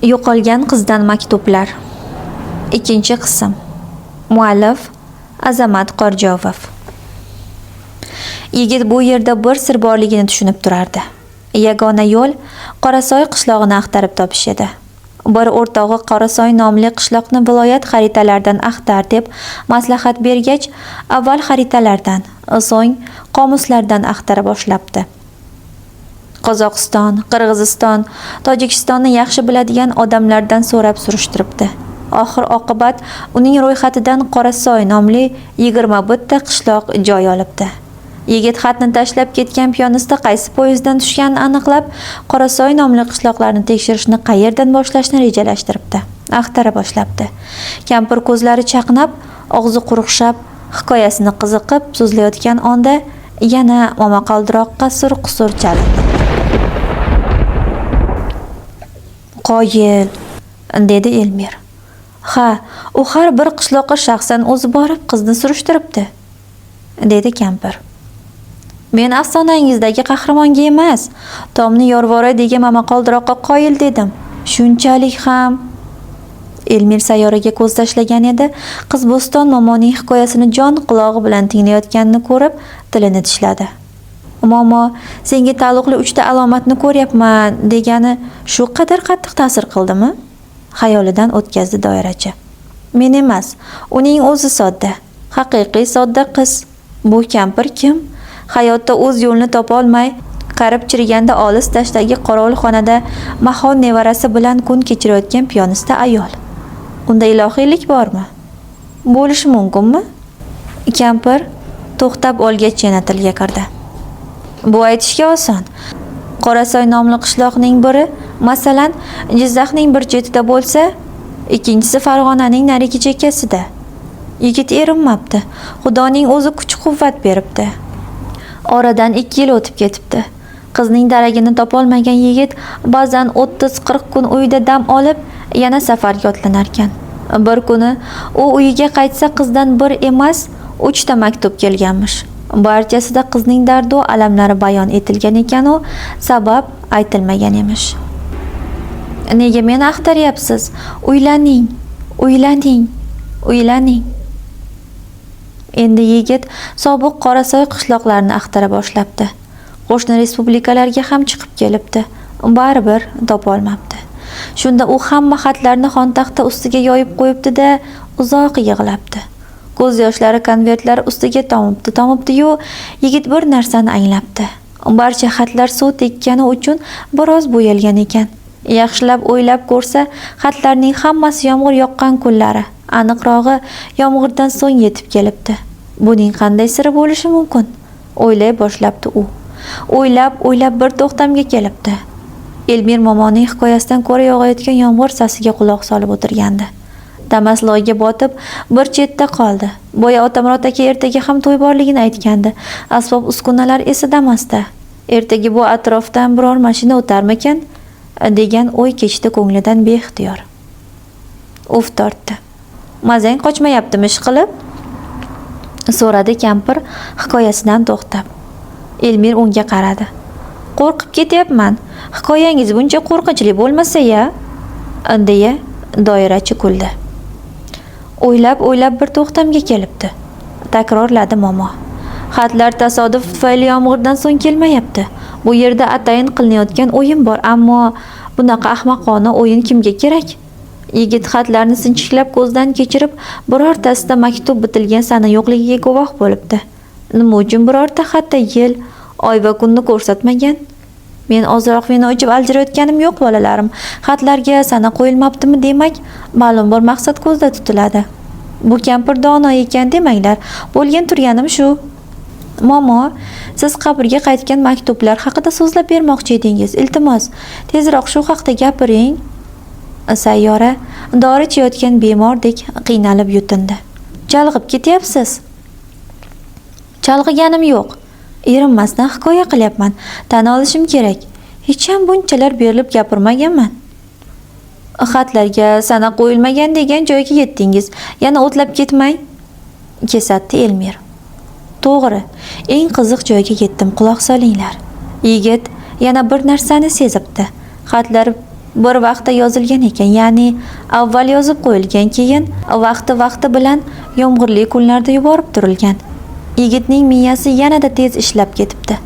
Yo'qolgan qizdan maktublar. Ikkinchi qism. Muallif Azamat Qorjovov. Yigit bu yerda bir sir borligini tushunib turardi. Yagona yo'l Qorasoy qishlog'ini axtarib topish edi. Bir o'rtog'i Qorasoy nomli qishloqni viloyat xaritalaridan axtar deb maslahat bergach, avval xaritalardan, so'ng qomuslardan axtara boshlabdi. Qozog'iston, Qirg'iziston, Tojikistonni yaxshi biladigan odamlardan so'rab surishtiribdi. Oxir oqibat uning ro'yxatidan Qorasoy nomli 21 ta qishloq joy olibdi. Yigit xatni tashlab ketgan piyonista qaysi poyezddan tushganini aniqlab, Qorasoy nomli qishloqlarni tekshirishni qayerdan boshlashni rejalashtiribdi. Axtara boshlabdi. Kampir ko'zlari chaqnab, og'zi quruqshab, hikoyasini qiziqib so'zlayotgan onda yana momaqaldiroqqa sur-qusur chalindi. Qoyil, dedi Elmir. Ha, u har bir qishloqqa shaxsan o'zi borib qizni surishtiribdi, dedi kampir. Men afsonangizdagi qahramonga emas, Tomni Yorvora degan momaqaldiroqqa qoyil dedim. Shunchalik ham. Elmir sayyoraga ko'z tashlagan edi, qiz Bo'ston momoning hikoyasini jon qulog'i bilan tinglayotganini ko'rib, tilini tishladi. Momo, senga taalluqli 3 ta alomatni ko'ryapman degani shu qadar qattiq ta'sir qildimi? Xayolidan o'tkazdi doirachi. Men emas, uning o'zi sodda, haqiqiy sodda qiz. Bu kampir kim? Hayotda o'z yo'lini topa olmay, qarib chiriganda olis dashtagi qorovulxonada Mahon nevarasi bilan kun kechirayotgan piyonista ayol. Unda ilohiylik bormi? Bo'lishi mumkinmi? Kampir to'xtab olgach yana tilga kirdi. Bu aytishga oson. Qorasoy nomli qishloqning biri, masalan, Jizzaxning bir chetida bo'lsa, ikkinchisi Farg'onaning narigi chekkasida. Yigit erinmabdi. Xudoning o'zi kuch-quvvat beribdi. Oradan 2 yil o'tib ketibdi. Qizning daragini topolmagan yigit ba'zan 30-40 kun uyda dam olib, yana safarga otlanar ekan. Bir kuni u uyiga qaytsa, qizdan bir emas, 3 ta maktub kelganmish. Barchasida qizning dardi va alamlari bayon etilgan ekan, u sabab aytilmagan emish. Nega meni axtaryapsiz? Uylaning, uylaning, uylaning. Endi yigit sobiq Qorasoy qishloqlarini axtara boshlabdi. Qo'shni respublikalarga ham chiqib kelibdi. Baribir topolmabdi. Shunda u hamma xatlarni xontaxta ustiga yoyib qo'yibdi-da, uzoq yig'labdi. Ko'z yoshlari konvertlar ustiga tomibdi-yu, yigit bir narsani anglabdi. Barcha xatlar suv tekkani uchun biroz bo'yalgan ekan. Yaxshilab o'ylab ko'rsa, xatlarning hammasi yomg'ir yoqqan kunlari, aniqrog'i yomg'irdan so'ng yetib kelibdi. Buning qanday siri bo'lishi mumkin? O'ylay boshlabdi u. O'ylab bir to'xtamga kelibdi. Elmir momoning hikoyasidan ko'ra yog'ayotgan yomg'ir sasiga quloq solib o'tirgandi. Damas loyga botib bir chetda qoldi. Boya Otamurod aka ertaga ham to'y borligini aytgandi. Asbob uskunalar esa Damasda. Ertaga bu atrofdan biror mashina o'tarmikan degan o'y kechdi ko'nglidan beixtiyor. Uf tortdi. Mazang qochmayaptimi ishqilib? So'radi kampir hikoyasidan to'xtab. Elmir unga qaradi. Qo'rqib ketyapman. Hikoyangiz buncha qo'rqinchli bo'lmasa-ya, deya doirachi kuldi. O'ylab bir to'xtamga kelibdi, takrorladi momo. Xatlar tasodif tufayli yomg'irdan so'ng kelmayapti. Bu yerda atayin qilinayotgan o'yin bor, ammo bunaqa ahmoqona o'yin kimga kerak? Yigit xatlarni sinchiklab ko'zdan kechirib, birortasida maktub bitilgan sana yo'qligiga guvoh bo'libdi. Nima uchun birorta xatda yil, oy va kunni ko'rsatmagan? Men ozroq vino ichib aljirayotganim yo'q, bolalarim. Xatlarga sana qo'yilmabdimi demak, ma'lum bir maqsad ko'zda tutiladi. Bu kampir dono ekan demanglar. Bo'lgan turganim shu. Momo, siz qabrga qaytgan maktublar haqida so'zlab bermoqchi edingiz. Iltimos, tezroq shu haqda gapiring. Sayyora dori ichayotgan bemordek qiynalib yutindi. Chalg'ib ketyapsiz? Chalg'iganim yo'q. Erinmasdan hikoya qilyapman. Tan olishim kerak. Hech ham bunchalar berilib gapirmaganman. Xatlarga sana qo'yilmagan degan joyga yetdingiz. Yana o'tlab ketmang, kesatdi Elmir. To'g'ri, eng qiziq joyga yetdim, quloq solinglar. Yigit yana bir narsani sezibdi. Xatlar bir vaqtda yozilgan ekan, ya'ni avval yozib qo'yilgan, keyin vaqti bilan yomg'irli kunlarda yuborib turilgan. Yigitning miyasi yanada tez ishlab ketibdi.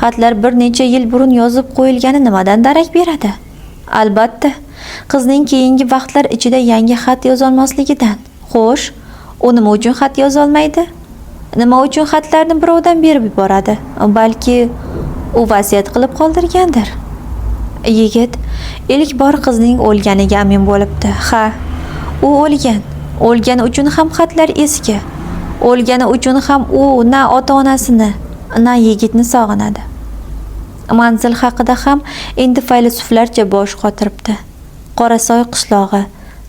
Xatlar bir necha yil burun yozib qo'yilgani nimadan darak beradi? Albatta, qizning keyingi vaqtlar ichida yangi xat yozolmasligidan. Xo'sh, u nima uchun xat yozolmaydi? Nima uchun xatlarni birovdan berib yuboradi? Balki u vasiyat qilib qoldirgandir. Yigit ilk bor qizning o'lganiga amin bo'libdi. Ha, u o'lgan. O'lgani uchun ham xatlar eski. O'lgani uchun ham u na ota-onasini, na yigitni sog'inadi. Manzil haqida ham endi faylasuflarcha bosh qotiribdi. Qorasoy qishlog'i,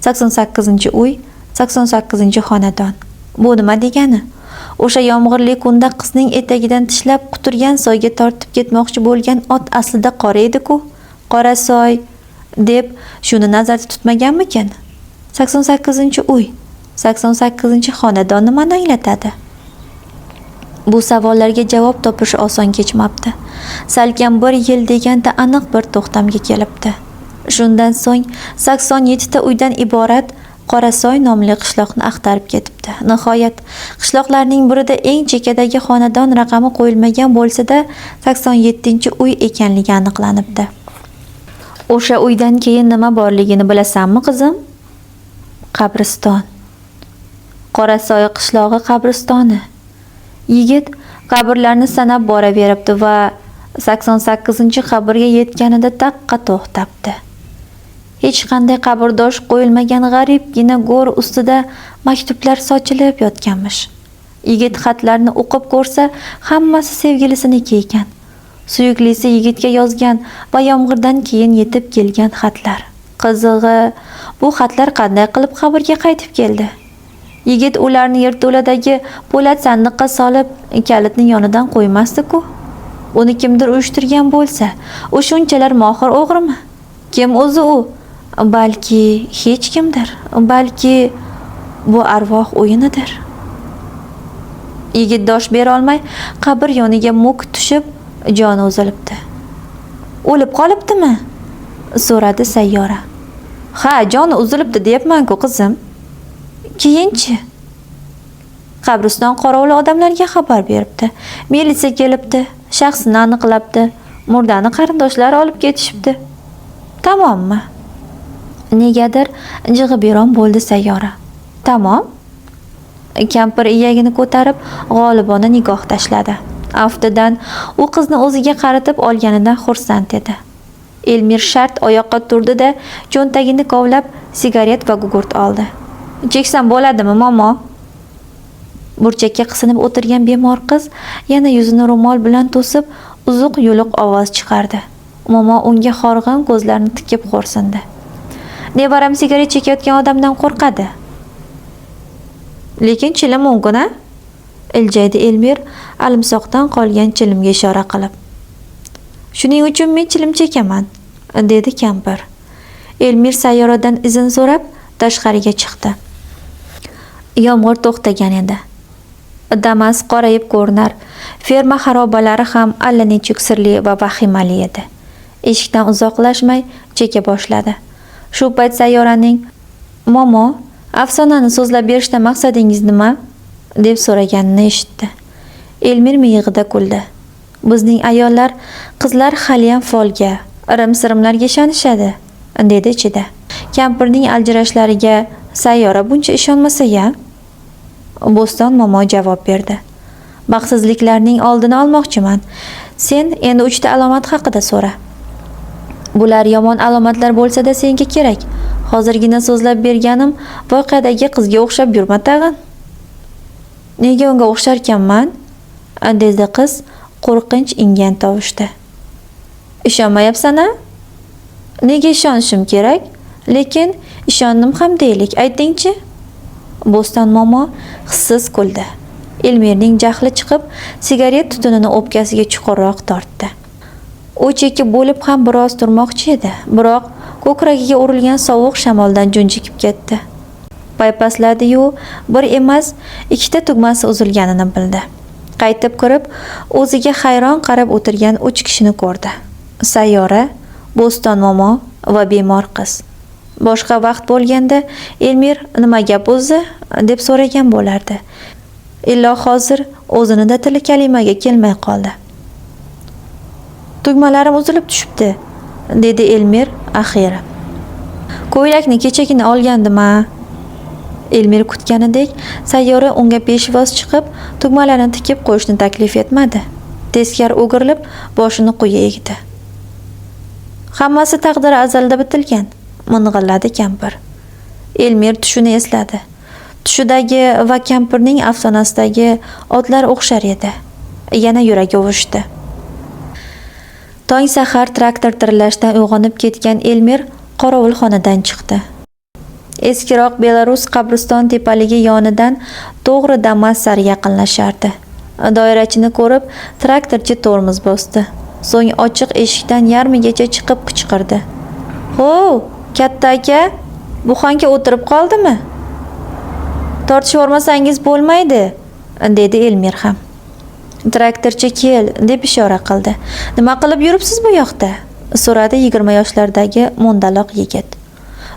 88-uy, 88-xonadon. Bu nima degani? O'sha yomg'irli kunda qizning etagidan tishlab quturgan soyga tortib ketmoqchi bo'lgan ot aslida qora edi-ku. Qorasoy deb shuni nazarda tutmaganmikan? 88-uy, 88-xonadon nimani anglatadi? Bu savollarga javob topish oson kechmabdi. Salkam 1 yil deganda aniq bir to'xtamga kelibdi. Shundan so'ng 87 ta uydan iborat Qorasoy nomli qishloqni axtarib ketibdi. Nihoyat qishloqlarning birida eng chekkadagi xonadon raqami qo'yilmagan bo'lsa-da, 87-uy ekanligi aniqlanibdi. O'sha uydan keyin nima borligini bilasanmi, qizim? Qabriston. Qorasoy qishlog'i qabristoni. Yigit qabrlarni sanab boraveribdi va 88-qabrga yetganida taqqa to'xtabdi. Hech qanday qabrdosh qo'yilmagan g'aribgina go'r ustida maktublar sochilib yotganmish. Yigit xatlarni o'qib ko'rsa, hammasi sevgilisiniki ekan. Suyuklisi yigitga yozgan va yomg'irdan keyin yetib kelgan xatlar. Qizig'i, bu xatlar qanday qilib qabrga qaytib keldi? Yigit ularni yerto'ladagi po'lat sandiqqa solib, kalitni yonidan qo'ymasdi-ku. Uni kimdir uyushtirgan bo'lsa, u shunchalar mohir o'g'rimi? Kim o'zi u? Balki hech kimdir. Balki bu arvoh o'yinidir. Yigit dosh bera olmay, qabr yoniga muk tushib, joni uzilibdi. O'lib qolibdimi? So'radi Sayyora. Ha, joni uzilibdi deyapman-ku, qizim. Keyinchi? Qabriston qorovuli odamlarga xabar beribdi. Militsiya kelibdi, shaxsini aniqlabdi. Murdani qarindoshlar olib ketishibdi. Tamommi? Negadir jig'ibiron bo'ldi Sayyora. Tamom. Kampir iyagini ko'tarib, g'olibona nigoh tashladi. Aftidan u qizni o'ziga qaratib olganidan xursand edi. Elmir shart oyoqqa turdi-da, cho'ntagini kovlab, sigaret va gugurt oldi. Cheksam bo'ladimi, momo? Burchakka qisinib o'tirgan bemor qiz yana yuzini ro'mol bilan to'sib, uzuq-yuluq ovoz chiqardi. Momo unga horg'in ko'zlarini tikib xo'rsindi. Nevaram sigaret chekayotgan odamdan qo'rqadi. Lekin chilim mumkin-a? Iljaydi Elmir alimsoqdan qolgan chilimga ishora qilib. Shuning uchun men chilim chekaman, dedi kampir. Elmir Sayyoradan izn so'rab tashqariga chiqdi. Yomg'ir to'xtagan edi. Damas qorayib ko'rinar. Ferma xarobalari ham allanechuk sirli va vahimali edi. Eshikdan uzoqlashmay cheka boshladi. Shu payt Sayyoraning "Momo, afsonani so'zlab berishda maqsadingiz nima?" deb so'raganini eshitdi. Elmir miyig'ida kuldi. Bizning ayollar, qizlar haliyam folga, irim-sirimlarga ishonishadi, dedi ichida. Kampirning aljirashlariga Sayyora buncha ishonmasa-ya? Bo'ston momo javob berdi. Baxtsizliklarning oldini olmoqchiman. Sen endi 3 ta alomat haqida so'ra. Bular yomon alomatlar bo'lsa-da senga kerak. Hozirgina so'zlab berganim voqeadagi qizga o'xshab yurma tag'in. Nega unga o'xsharkanman? dedi qiz qo'rqinch ingan tovushda. Ishonmayapsan-a? Nega ishonishim kerak? Lekin ishondim ham deylik, aytingchi. Bo'ston momo hissiz kuldi. Elmirning jahli chiqib, sigaret tutunini o'pkasiga chuqurroq tortdi. U chekib bo'lib ham biroz turmoqchi edi, biroq ko'kragiga urilgan sovuq shamoldan junjikib ketdi. Paypasladi-yu, bir emas, 2 ta tugmasi uzilganini bildi. Qaytib kirib, o'ziga hayron qarab o'tirgan 3 kishini ko'rdi. Sayyora, Bo'ston momo va bemor qiz. Boshqa vaqt bo'lganda Elmir nima gap o'zi deb so'ragan bo'lardi. Illo hozir o'zinida tili kalimaga kelmay qoldi. Tugmalarim uzilib tushibdi, dedi Elmir axiri. Ko'ylakni kechagina olgandim-a. Elmir kutganidek Sayyora unga peshvoz chiqib, tugmalarni tikib qo'yishni taklif etmadi. Teskari o'girilib, boshini quyi egdi. Hammasi taqdiri azalda bitilgan, ming'illadi kampir. Elmir tushini esladi. Tushidagi va kampirning afsonasidagi otlar o'xshar edi. Yana yuragi uvushdi. Tong sahar traktor tirillashdan uyg'onib ketgan Elmir qorovulxonadan chiqdi. Eskiroq Belarus qabriston tepaligi yonidan to'g'ri Damas sari yaqinlashardi. Doirachini ko'rib, traktorchi tormoz bosdi. So'ng ochiq eshikdan yarmigacha chiqib qichqirdi. "Ho, katta aka, bu xonga o'tirib qoldimi? Tortishib olmasangiz bo'lmaydi", dedi Elmir ham. Traktorchi "Kel", deb ishora qildi. "Nima qilib yuribsiz bu yoqda?" so'radi 20 yoshlardagi mo'ndaloq yigit.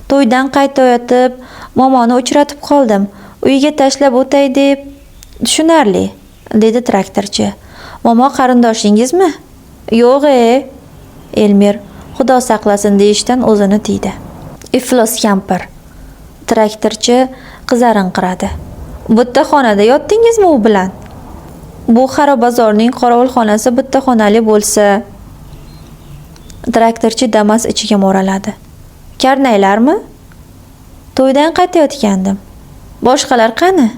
"To'ydan qaytayotib, momoni uchratib qoldim. Uyiga tashlab o'tay deb." "Tushunarli", dedi traktorchi. "Momo qarindoshingizmi?" "Yo'q-e", Elmir Xudo saqlasin deyishdan o'zini tiydi. "Iflos kampir." Traktorchi qizarinqiradi. "Bitta xonada yotdingizmi u bilan?" "Bu xarobazorning qorovulxonasi bitta xonali bo'lsa." Traktorchi Damas ichiga mo'raladi. "Karnaylarmi?" "To'ydan qaytayotgandim." "Boshqalar qani?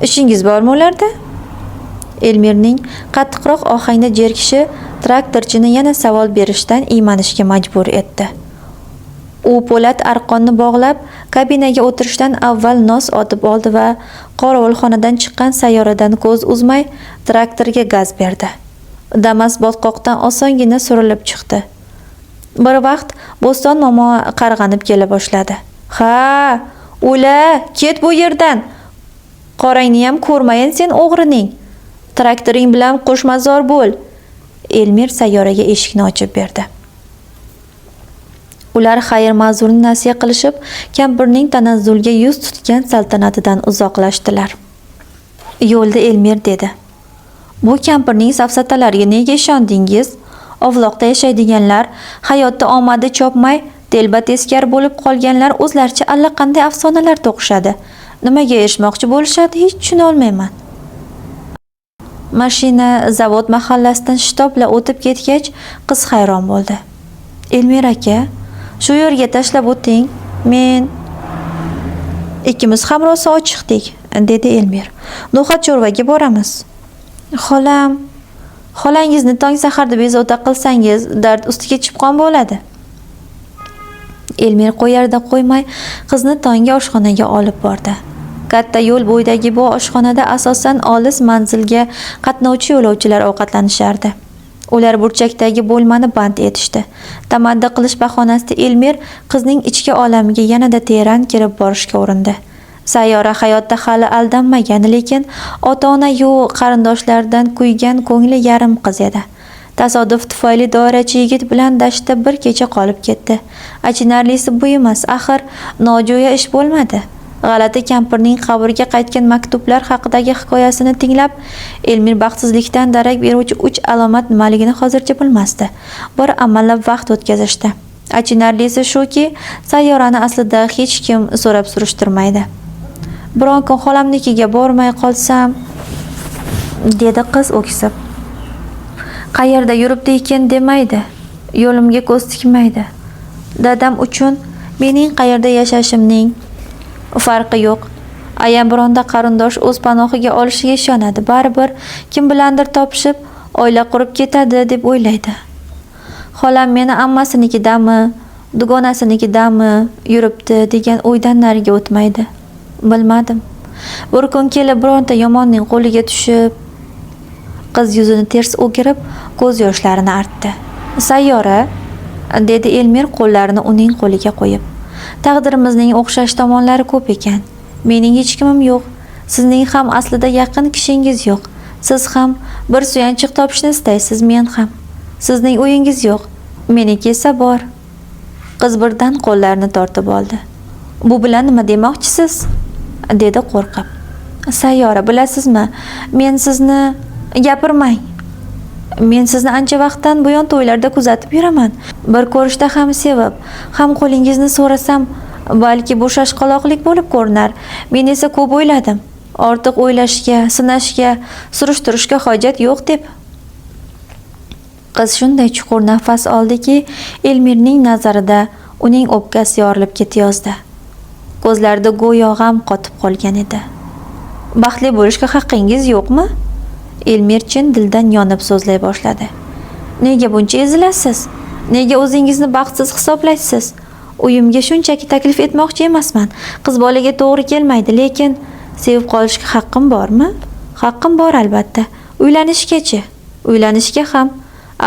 Ishingiz bormi ularda?" Elmirning qattiqroq ohangda jerkishi traktorchini yana savol berishdan iymanishga majbur etdi. U po'lat arqonni bog'lab, kabinaga o'tirishdan avval nos otib oldi va qorovulxonadan chiqqan Sayyoradan ko'z uzmay traktorga gaz berdi. Damas botqoqdan osongina surilib chiqdi. Bir vaqt Bo'ston momo qarg'anib kela boshladi. "Ha, o'la, ket bu yerdan. Qorangni ham ko'rmayin sen o'g'rining. Traktoring bilan qo'shmazor bo'l." Elmir Sayyoraga eshikni ochib berdi. Ular xayr-ma'zurni nasiya qilishib, kampirning tanazzulga yuz tutgan saltanatidan uzoqlashdilar. Yo'lda Elmir dedi: "Bu kampirning safsatalariga nega ishondingiz? Ovloqda yashaydiganlar, hayotda omadi chopmay, telba teskari bo'lib qolganlar o'zlaricha allaqanday afsonalar to'qishadi. Nimaga erishmoqchi bo'lishadi, hech tushuna olmayman." Mashina zavod mahallasidan shitobla o'tib ketgach, qiz hayron bo'ldi. "Elmir aka, shu yerga tashlab o'ting. Men..." "Ikkimiz ham rosa ochiqdik", dedi Elmir. "No'xat cho'rvaga boramiz." Xolangizni tong saharda bezovta qilsangiz, dard ustiga chipqon bo'ladi." Elmir qo'yarda qo'ymay qizni tonggi oshxonaga olib bordi. Katta yo'l bo'yidagi bu oshxonada asosan olis manzilga qatnovchi yo'lovchilar ovqatlanishardi. Ular burchakdagi bo'lmani band etishdi. Tamaddi qilish bahonasida Elmir qizning ichki olamiga yanada teran kirib borishga urindi. Sayyora hayotda hali aldanmagan, lekin ota-ona yu qarindoshlardan kuygan ko'ngli yarim qiz edi. Tasodif tufayli doirachi yigit bilan dashtda bir kecha qolib ketdi. Achinarlisi bu emas, axir nojo'ya ish bo'lmadi. G'alati kampirning qabrga qaytgan maktublar haqidagi hikoyasini tinglab, Elmir baxtsizlikdan darak beruvchi 3 alomat nimaligini hozircha bilmasdi. Bir amallab vaqt o'tkazishdi. Achinarlisi shuki, Sayyorani aslida hech kim so'rab surishtirmaydi. "Biron kun xolamnikiga bormay qolsam", dedi qiz o'ksib. "Qayerda yuribdi ekan demaydi, yo'limga ko'z tikmaydi. Dadam uchun mening qayerda yashashimning farqi yo'q. Ayam bironda qarindosh o'z panohiga olishiga ishonadi. Baribir kim bilandir topishib, oila qurib ketadi deb o'ylaydi. Xolam meni ammasinikidami, dugonasinikidami yuribdi degan o'ydan nariga o'tmaydi. Bilmadim. Bir kun kelib bironta yomonning qo'liga tushib..." Qiz yuzini ters o'girib, ko'z yoshlarini artdi. "Sayyora", dedi Elmir qo'llarini uning qo'liga qo'yib. "Taqdirimizning o'xshash tomonlari ko'p ekan. Mening hech kimim yo'q. Sizning ham aslida yaqin kishingiz yo'q. Siz ham bir suyanchiq topishni istaysiz, men ham. Sizning uyingiz yo'q, meniki esa bor." Qiz birdan qo'llarini tortib oldi. Bu bilan nima demoqchisiz? Dedi qo'rqib. Sayyora, bilasizmi, men sizni gapirmang. Men sizni ancha vaqtdan buyon to'ylarda kuzatib yuraman. Bir ko'rishda ham sevib, ham qo'lingizni so'rasam, balki bu shashqaloqlik bo'lib ko'rinar. Men esa ko'p o'yladim. Ortiq o'ylashga, sinashga, surishtirishga hojat yo'q deb. Qiz shunday chuqur nafas oldiki, Elmirning nazarida uning o'pkasi yorilib ketayozdi. Ko'zlarida go'yo g'am qotib qolgan edi. Baxtli bo'lishga haqqingiz yo'qmi? Elmir chin dildan yonib so'zlay boshladi. Nega buncha ezilasiz? Nega o'zingizni baxtsiz hisoblaysiz? Uyimga shunchaki taklif etmoqchi emasman. Qiz bolaga to'g'ri kelmaydi, lekin sevib qolishga haqqim bormi? Haqqim bor albatta. Uylanishgacha. Uylanishga ham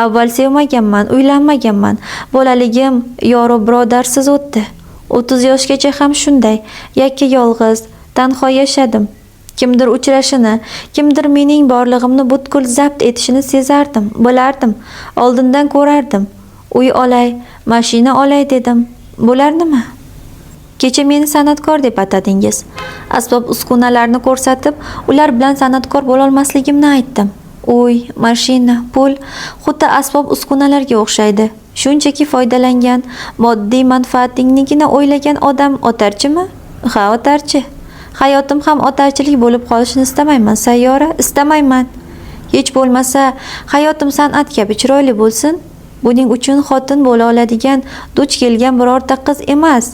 avval sevmaganman, uylanmaganman. Bolaligim yoru birodarsiz o'tdi. 30 yoshgacha ham shunday yakka yolg'iz, tanho yashadim. Kimdir uchrashini, kimdir mening borlig'imni butkul zabt etishini sezardim, bilardim, oldindan ko'rardim. Uy olay, mashina olay dedim. Bular nima? Kecha meni san'atkor deb atadingiz. Asbob uskunalarni ko'rsatib, ular bilan san'atkor bo'la olmasligimni aytdim. Uy, mashina, pul xuddi asbob uskunalarga o'xshaydi. Shunchaki foydalangan, moddiy manfaatingnigina o'ylagan odam otarchimi? Ha, otarchi. Hayotim ham otarchilik bo'lib qolishini istamayman, Sayyora, istamayman. Hech bo'lmasa, hayotim san'at kabi chiroyli bo'lsin. Buning uchun xotin bo'la oladigan, duch kelgan birorta qiz emas,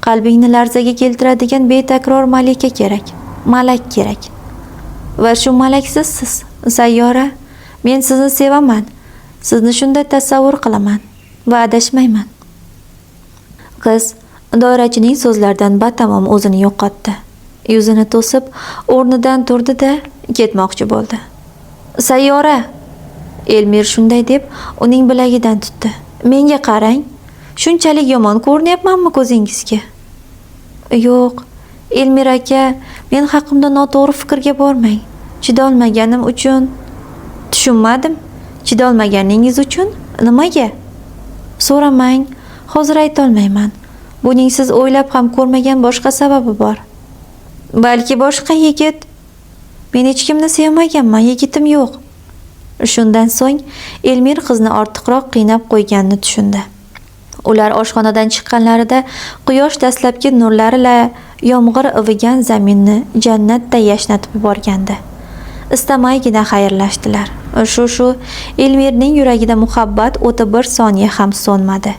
qalbingni larzaga keltiradigan betakror malika kerak, malak kerak. Va shu malaksiz siz, Sayyora. Men sizni sevaman. Sizni shunday tasavvur qilaman va adashmayman. Qiz doirachining so'zlaridan batamom o'zini yo'qotdi. Yuzini to'sib, o'rnidan turdi-da, ketmoqchi bo'ldi. Sayyora, Elmir shunday deb uning bilagidan tutdi. Menga qarang. Shunchalik yomon ko'rinyapmanmi ko'zingizga? Yo'q, Elmir aka, men haqimda noto'g'ri fikrga bormang. Chidolmaganim uchun. Tushunmadim. Chidolmaganingiz uchun nimaga? So'ramang, hozir ayta olmayman. Buning siz o'ylab ham ko'rmagan boshqa sababi bor. Balki boshqa yigit. Men hech kimni sevmaganman, yigitim yo'q. Shundan so'ng Elmir qizni ortiqroq qiynab qo'yganini tushundi. Ular oshxonadan chiqqanlarida quyosh dastlabki nurlari bilan yomg'ir ivigan zaminni jannatday yashnatib yuborgandi. Istamaygina xayrlashdilar. Shu Elmirning yuragida muhabbat o'ti bir soniya ham so'nmadi.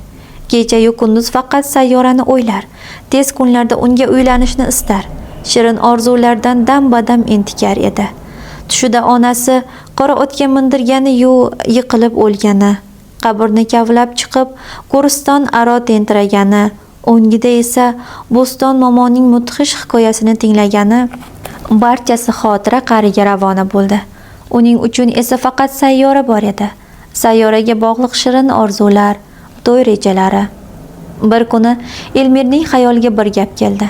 Kecha-yu kunduz faqat Sayyorani o'ylar, tez kunlarda unga uylanishni istar. Shirin orzulardan dam-badam intikar edi. Tushida onasi qora o'tga mindirgani-yu yiqilib o'lgani, qabrni kavlab chiqib, Ko'riston aro tentiragani, o'ngida esa Bo'ston momoning mudhish hikoyasini tinglagani, barchasi xotira qariga ravona bo'ldi. Uning uchun esa faqat Sayyora bor edi. Sayyoraga bog'liq shirin orzular, to'y rejalari. Bir kuni Elmirning xayoliga bir gap keldi.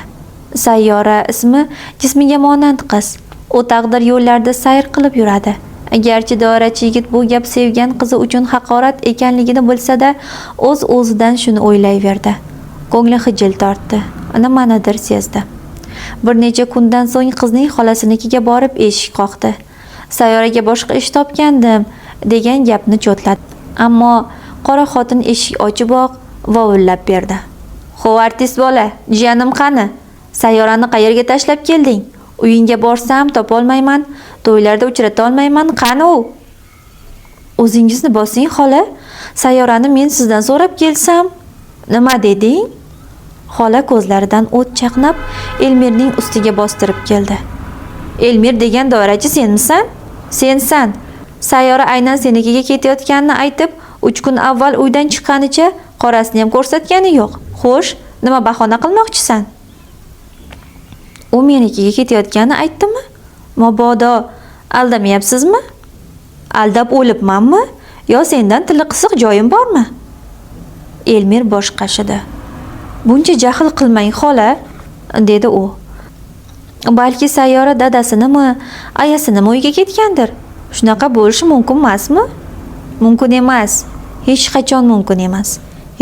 Sayyora ismi jismiga monand qiz. U taqdir yo'llarda sayr qilib yuradi. Garchi doirachi yigit bu gap sevgan qizi uchun haqorat ekanligini bilsa-da, o'z-o'zidan shuni o'ylayverdi. Ko'ngli xijil tortdi, nimanidir sezdi. Bir necha kundan so'ng qizning xolasinikiga borib eshik qoqdi. Sayyoraga boshqa ish topgandim degan gapni cho'tladi. Ammo qora xotin eshik ochiboq vovullab berdi. "Xo'p, artist bola, jiyanim qani? Sayyorani qayerga tashlab kelding? Uyingga borsam topolmayman, to'ylarda uchrata olmayman, qani u?" "O'zingizni bosing, xola. Sayyorani men sizdan so'rab kelsam." "Nima deding?" Xola ko'zlaridan o't chaqnab, Elmirning ustiga bostirib keldi. "Elmir degan doirachi senmisan? Sensan. Sayyora aynan senikiga ketayotganini aytib, 3 kun avval uydan chiqqanicha qorasini ham ko'rsatgani yo'q. Xo'sh, nima bahona qilmoqchisan?" "U menikiga ketayotganini aytdimi? Mabodo aldamayapsizmi? Aldab o'libmanmi? Yo sendan tili qisiq joyim bormi?" Elmir bosh qashidi. "Buncha jahl qilmang, xola", dedi u. "Balki Sayyora dadasinimi, ayasinimi uyga ketgandir. Shunaqa bo'lishi mumkin emasmi?" "Mumkin emas. Hech qachon mumkin emas.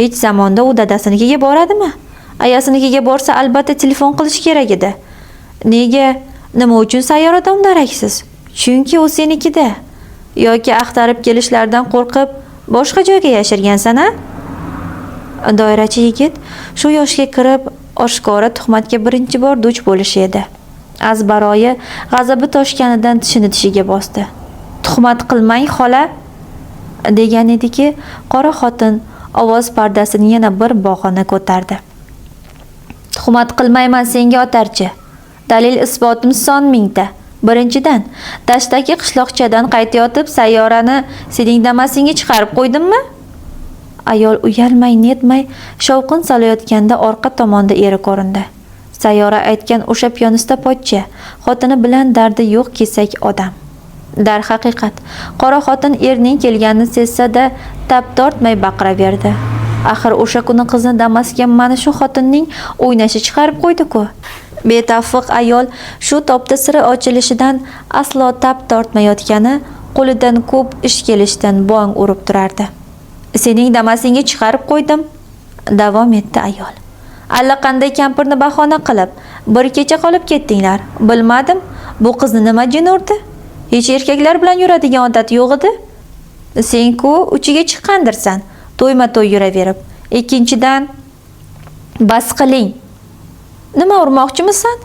Hech zamonda u dadasinikiga boradimi? Ayasinikiga borsa albatta telefon qilish kerak edi. Nega? Nima uchun sayyorada undaraksiz? Chunki u senikida. Yoki axtarib kelishlaridan qo'rqib boshqa joyga yashirgansan-a? Doirachi yigit shu yoshga kirib oshkora tuhmatga birinchi bor duch bo'lishi edi. Azbaroyi g'azabi toshganidan tishiga bosdi. Tuhmat qilmang, xola, degan ediki, qora xotin ovoz pardasini yana bir bog'ona ko'tardi. Tuhmat qilmayman senga otarchi. Dalil isbotim son mingta. Birinchidan, dashtdagi qishloqchadan qaytayotib sayyorani sening damasingga chiqarib qo'ydimmi? Ayol uyalmay netmay shovqin solayotganda orqa tomonda eri ko'rindi. Sayyora aytgan o'sha piyonista pochcha, xotini bilan dardi yo'q kesak odam. Dar haqiqat, qora xotin erning kelganini sezsa-da tap tortmay baqiraverdi. Axir o'sha kuni qizni Damasga mana shu xotinning o'ynashi chiqarib qo'ydi-ku. Betafviq ayol shu topda siri ochilishidan aslo tap tortmayotgani qo'lidan ko'p ish kelishidan bong urib turardi. Sening Damasingga chiqarib qo'ydim, davom etdi ayol. Allaqanday kampirni bahona qilib, bir kecha qolib ketdinglar. Bilmadim, bu qizni nima jin urdi? Hech erkaklar bilan yuradigan odat yo'q edi. Sen-ku uchiga chiqqandirsan, to'yma-to'y yuraverib. Ikkinchidan, bas qiling. Nima urmoqchimisan?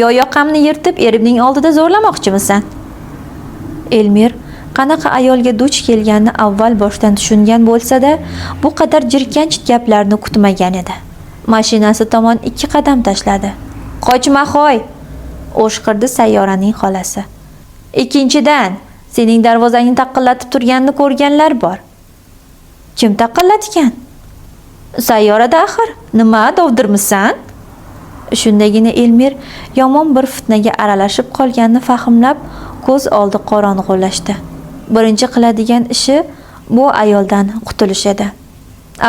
Yo yoqamni yirtib erimning oldida zo'rlamoqchimisan? Elmir qanaqa ayolga duch kelganini avval boshdan tushungan bo'lsa-da, bu qadar jirkanch gaplarni kutmagan edi. Mashinasi tomon 2 qadam tashladi. "Qochma xo'y!" o'shqirdi sayyoraning xolasi. "Ikkinchidan, sening darvozangni taqillatib turganini ko'rganlar bor." "Kim taqillatgan?" "Sayyorada axir. Nima dovdirmisan?" Shundagina Elmir yomon bir fitnaga aralashib qolganini fahmlab, ko'z oldi qorong'ulashdi. Birinchi qiladigan ishi bu ayoldan qutulish edi.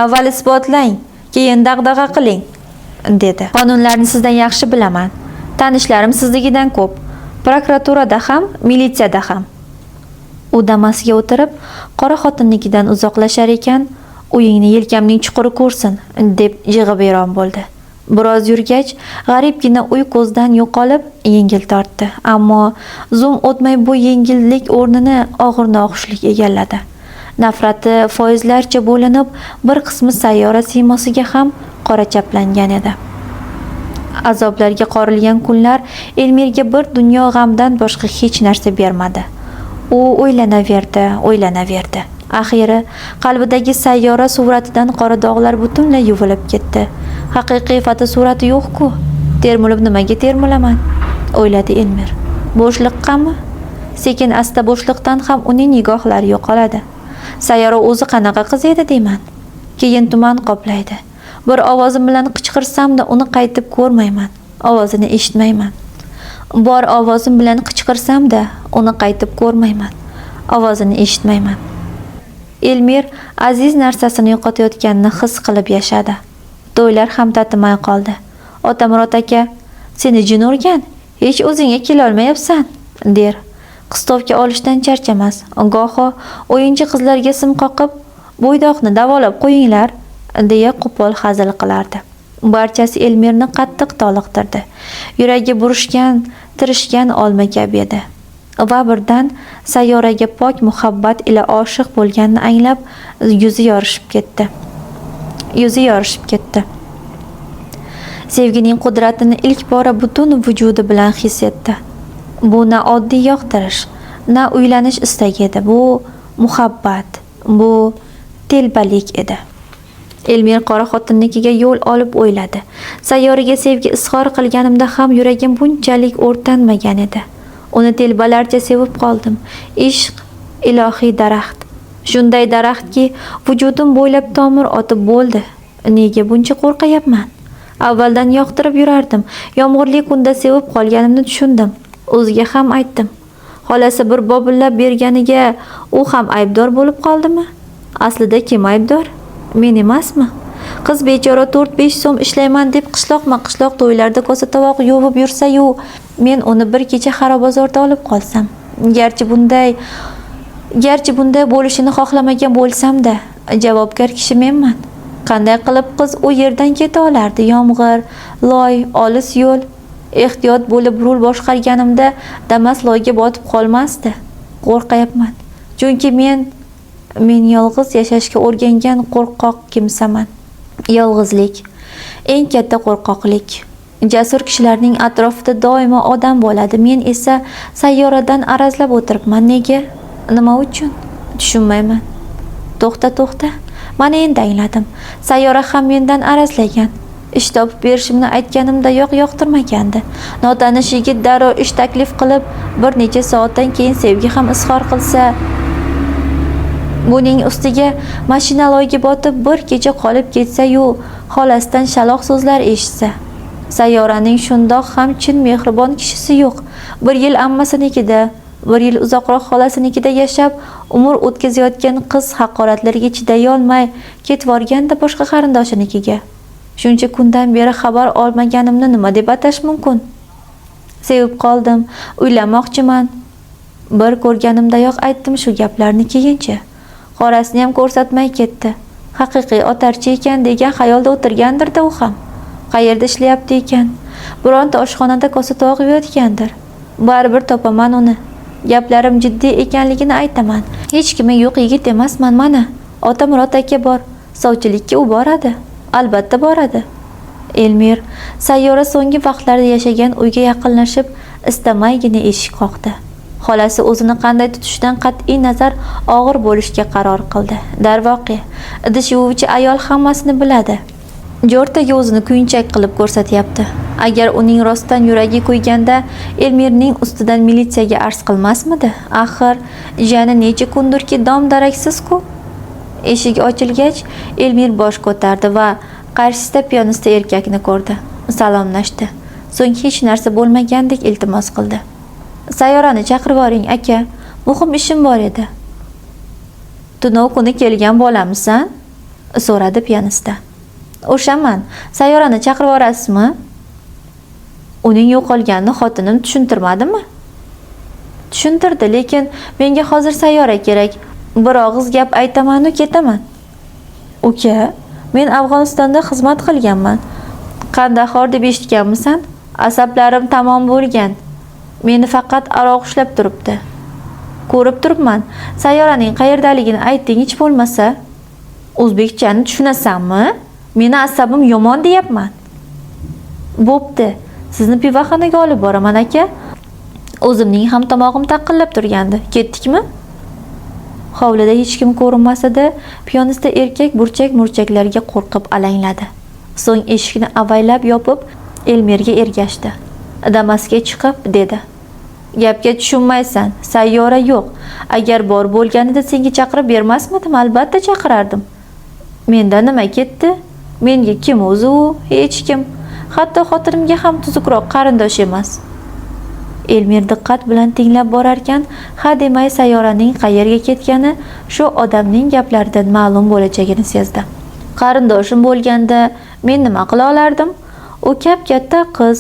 "Avval isbotlang, keyin dag'dag'a qiling", dedi. "Qonunlarni sizdan yaxshi bilaman. Tanishlarim siznikidan ko'p. Prokuraturada ham, militsiyada ham." U Damasga o'tirib, qora xotinnikidan uzoqlashar ekan, "Uyingni yelkamning chuquri ko'rsin", deb jig'ibiyron bo'ldi. Biroz yurgach, g'aribgina uy ko'zdan yo'qolib, yengil tortdi. Ammo zum o'tmay bu yengillik o'rnini og'ir noxushlik egalladi. Nafrati foizlarcha bo'linib, bir qismi sayyora siymosiga ham qora chaplangan edi. Azoblarga qorilgan kunlar Elmirga bir dunyo g'amdan boshqa hech narsa bermadi. U o'ylanaverdi. Axiri qalbidagi sayyora suratidan qora dog'lar butunlay yuvilib ketdi. Haqiqiy foto surati yo'q-ku. Termulib nimaga termulaman? O'yladi Elmir. Bo'shliqqami? Sekin asta bo'shliqdan ham uning nigohlari yo'qoladi. Sayyora o'zi qanaqa qiz edi deyman. Keyin tuman qoplaydi. Bir ovozim bilan qichqirsam-da uni qaytib ko'rmayman. Ovozini eshitmayman. Bor ovozim bilan qichqirsam-da uni qaytib ko'rmayman. Ovozini eshitmayman. Elmir aziz narsasini yo'qotayotganini his qilib yashadi. To'ylar ham tatimay qoldi. Otamurod aka, seni jin urgan, hech o'zingga kela olmayapsan, der. Qistovga olishdan charchamas. Goho o'yinchi qizlarga sim qoqib, bo'ydoqni davolab qo'yinglar, deya qo'pol hazil qilardi. Barchasi Elmirni qattiq toliqtirdi. Yuragi burishgan, tirishgan olma kabi edi. Va birdan sayyoraga pok muhabbat ila oshiq bo'lganini anglab, yuzi yorishib ketdi. Sevgining qudratini ilk bora butun vujudi bilan his etdi. Bu na oddiy yoqtirish, na uylanish istagi edi. Bu muhabbat, bu telbalik edi. Elmir qora xotinnikiga yo'l olib o'yladi. Sayyoraga sevgi izhor qilganimda ham yuragim bunchalik o'rtanmagan edi. Uni telbalarcha sevib qoldim. Ishq ilohiy daraxt. Shunday daraxtki, vujudim bo'ylab tomir otib bo'ldi. Nega buncha qo'rqayapman? Avvaldan yoqtirib yurardim. Yomg'irli kunda sevib qolganimni tushundim. O'ziga ham aytdim. Xolasi bir bobullab berganiga u ham aybdor bo'lib qoldimi? Aslida kim aybdor? Men emasmi? Qiz bechora 4-5 so'm ishlayman deb qishloq to'ylarda kosa tovoq yuvib yursa-yu, men uni bir kecha xarobozorda olib qolsam, garchi bunday bo'lishini xohlamagan bo'lsam-da, javobgar kishi menman. Qanday qilib qiz u yerdan keta olardi? Yomg'ir, loy, olis yo'l. Ehtiyot bo'lib rul boshqarganimda Damas loyga botib qolmasdi. Qo'rqayapman. Chunki men yolg'iz yashashga o'rgangan qo'rqoq kimsaman. Yolg'izlik eng katta qo'rqoqlik. Jasur kishilarning atrofida doimo odam bo'ladi. Men esa sayyoradan arazlab o'tiribman. Nega? Nima uchun? Tushunmayman. To'xta. Mana endi angladim. Sayyora ham mendan arazlagan. Ish topib berishimni aytganimda yoqtirmagandi. Notanish yigit darrov ish taklif qilib, bir necha soatdan keyin sevgi ham izhor qilsa, buning ustiga mashina loyga botib bir kecha qolib ketsa-yu, xolasidan shaloq so'zlar eshitsa. Sayyoraning shundoq ham chin mehribon kishisi yo'q. Bir yil ammasinikida, bir yil uzoqroq xolasinikida yashab, umr o'tkazayotgan qiz haqoratlarga chiday olmay ketvorganda boshqa qarindoshinikiga. Shuncha kundan beri xabar olmaganimni nima deb atash mumkin? Sevib qoldim, uylanmoqchiman. Bir ko'rganimdayoq aytdim shu gaplarni keyinchi. Qorasini ham ko'rsatmay ketdi. Haqiqiy otarchi ekan degan xayolda o'tirgandir-da u ham. Qayerda ishlayapti ekan? Bironta oshxonada kosa to'g'ib yotgandir. Baribir topaman uni. Gaplarim jiddiy ekanligini aytaman. Hech kimi yo'q yigit emasman mana. Ota Murod aka bor. Sovchilikka u boradi. Albatta boradi. Elmir Sayyora so'nggi vaqtlarda yashagan uyga yaqinlashib, istamaygina eshik qoqdi. Xolasi o'zini qanday tutishidan qat'iy nazar og'ir bo'lishga qaror qildi. Darvoqe, idish yuvuvchi ayol hammasini biladi. Jo'rtaga o'zini kuyunchak qilib ko'rsatyapti. Agar uning rostdan yuragi qo'yganda Elmirning ustidan militsiyaga arz qilmasmidi? Axir jani necha kundirki dom-daraksiz-ku. Eshik ochilgach, Elmir bosh ko'tardi va qarshisida piyonista erkakni ko'rdi. Salomlashdi. So'ng hech narsa bo'lmagandek iltimos qildi. Sayyorani chaqirib yuboring, aka. Muhim ishim bor edi. Tunov kuni kelgan bo'lamisan? So'radi piyonista. O'shaman. Sayyorani chaqirib yuborasizmi? Uning yo'qolganini xotinim tushuntirmadimi? Tushuntirdi, lekin menga hozir Sayyora kerak. Bir og'iz gap aytaman-u ketaman. Uka, men Afg'onistonda xizmat qilganman. Qandahor deb eshitganmisan? Asablarim tamom bo'lgan. Meni faqat aroq ushlab turibdi. Ko'rib turibman. Sayyoraning qayerdaligini ayting hech bo'lmasa. O'zbekchani tushunasanmi? Meni asabim yomon deyapman. Bo'pti. Sizni pivoxonaga olib boraman aka. O'zimning ham tomog'im taqillab turgandi. Ketdikmi? Hovlida hech kim ko'rinmasada, piyonista erkak burchak-murchaklarga qo'rqib alangladi. So'ng eshikni avaylab yopib, Elmirga ergashdi. Damasga chiqib dedi: "Gapga tushunmaysan, Sayyora yo'q. Agar bor bo'lganida senga chaqirib bermasmidim? Albatta chaqirardim. Menda nima ketdi? Menga kim o'zi u? Hech kim. Hatto xotinimga ham tuzukroq qarindosh emas." Elmir diqqat bilan tinglab borarkan, ha demay Sayyoraning qayerga ketgani shu odamning gaplaridan ma'lum bo'lajagini sezdi. Qarindoshim bo'lganda men nima qila olardim? U katta qiz,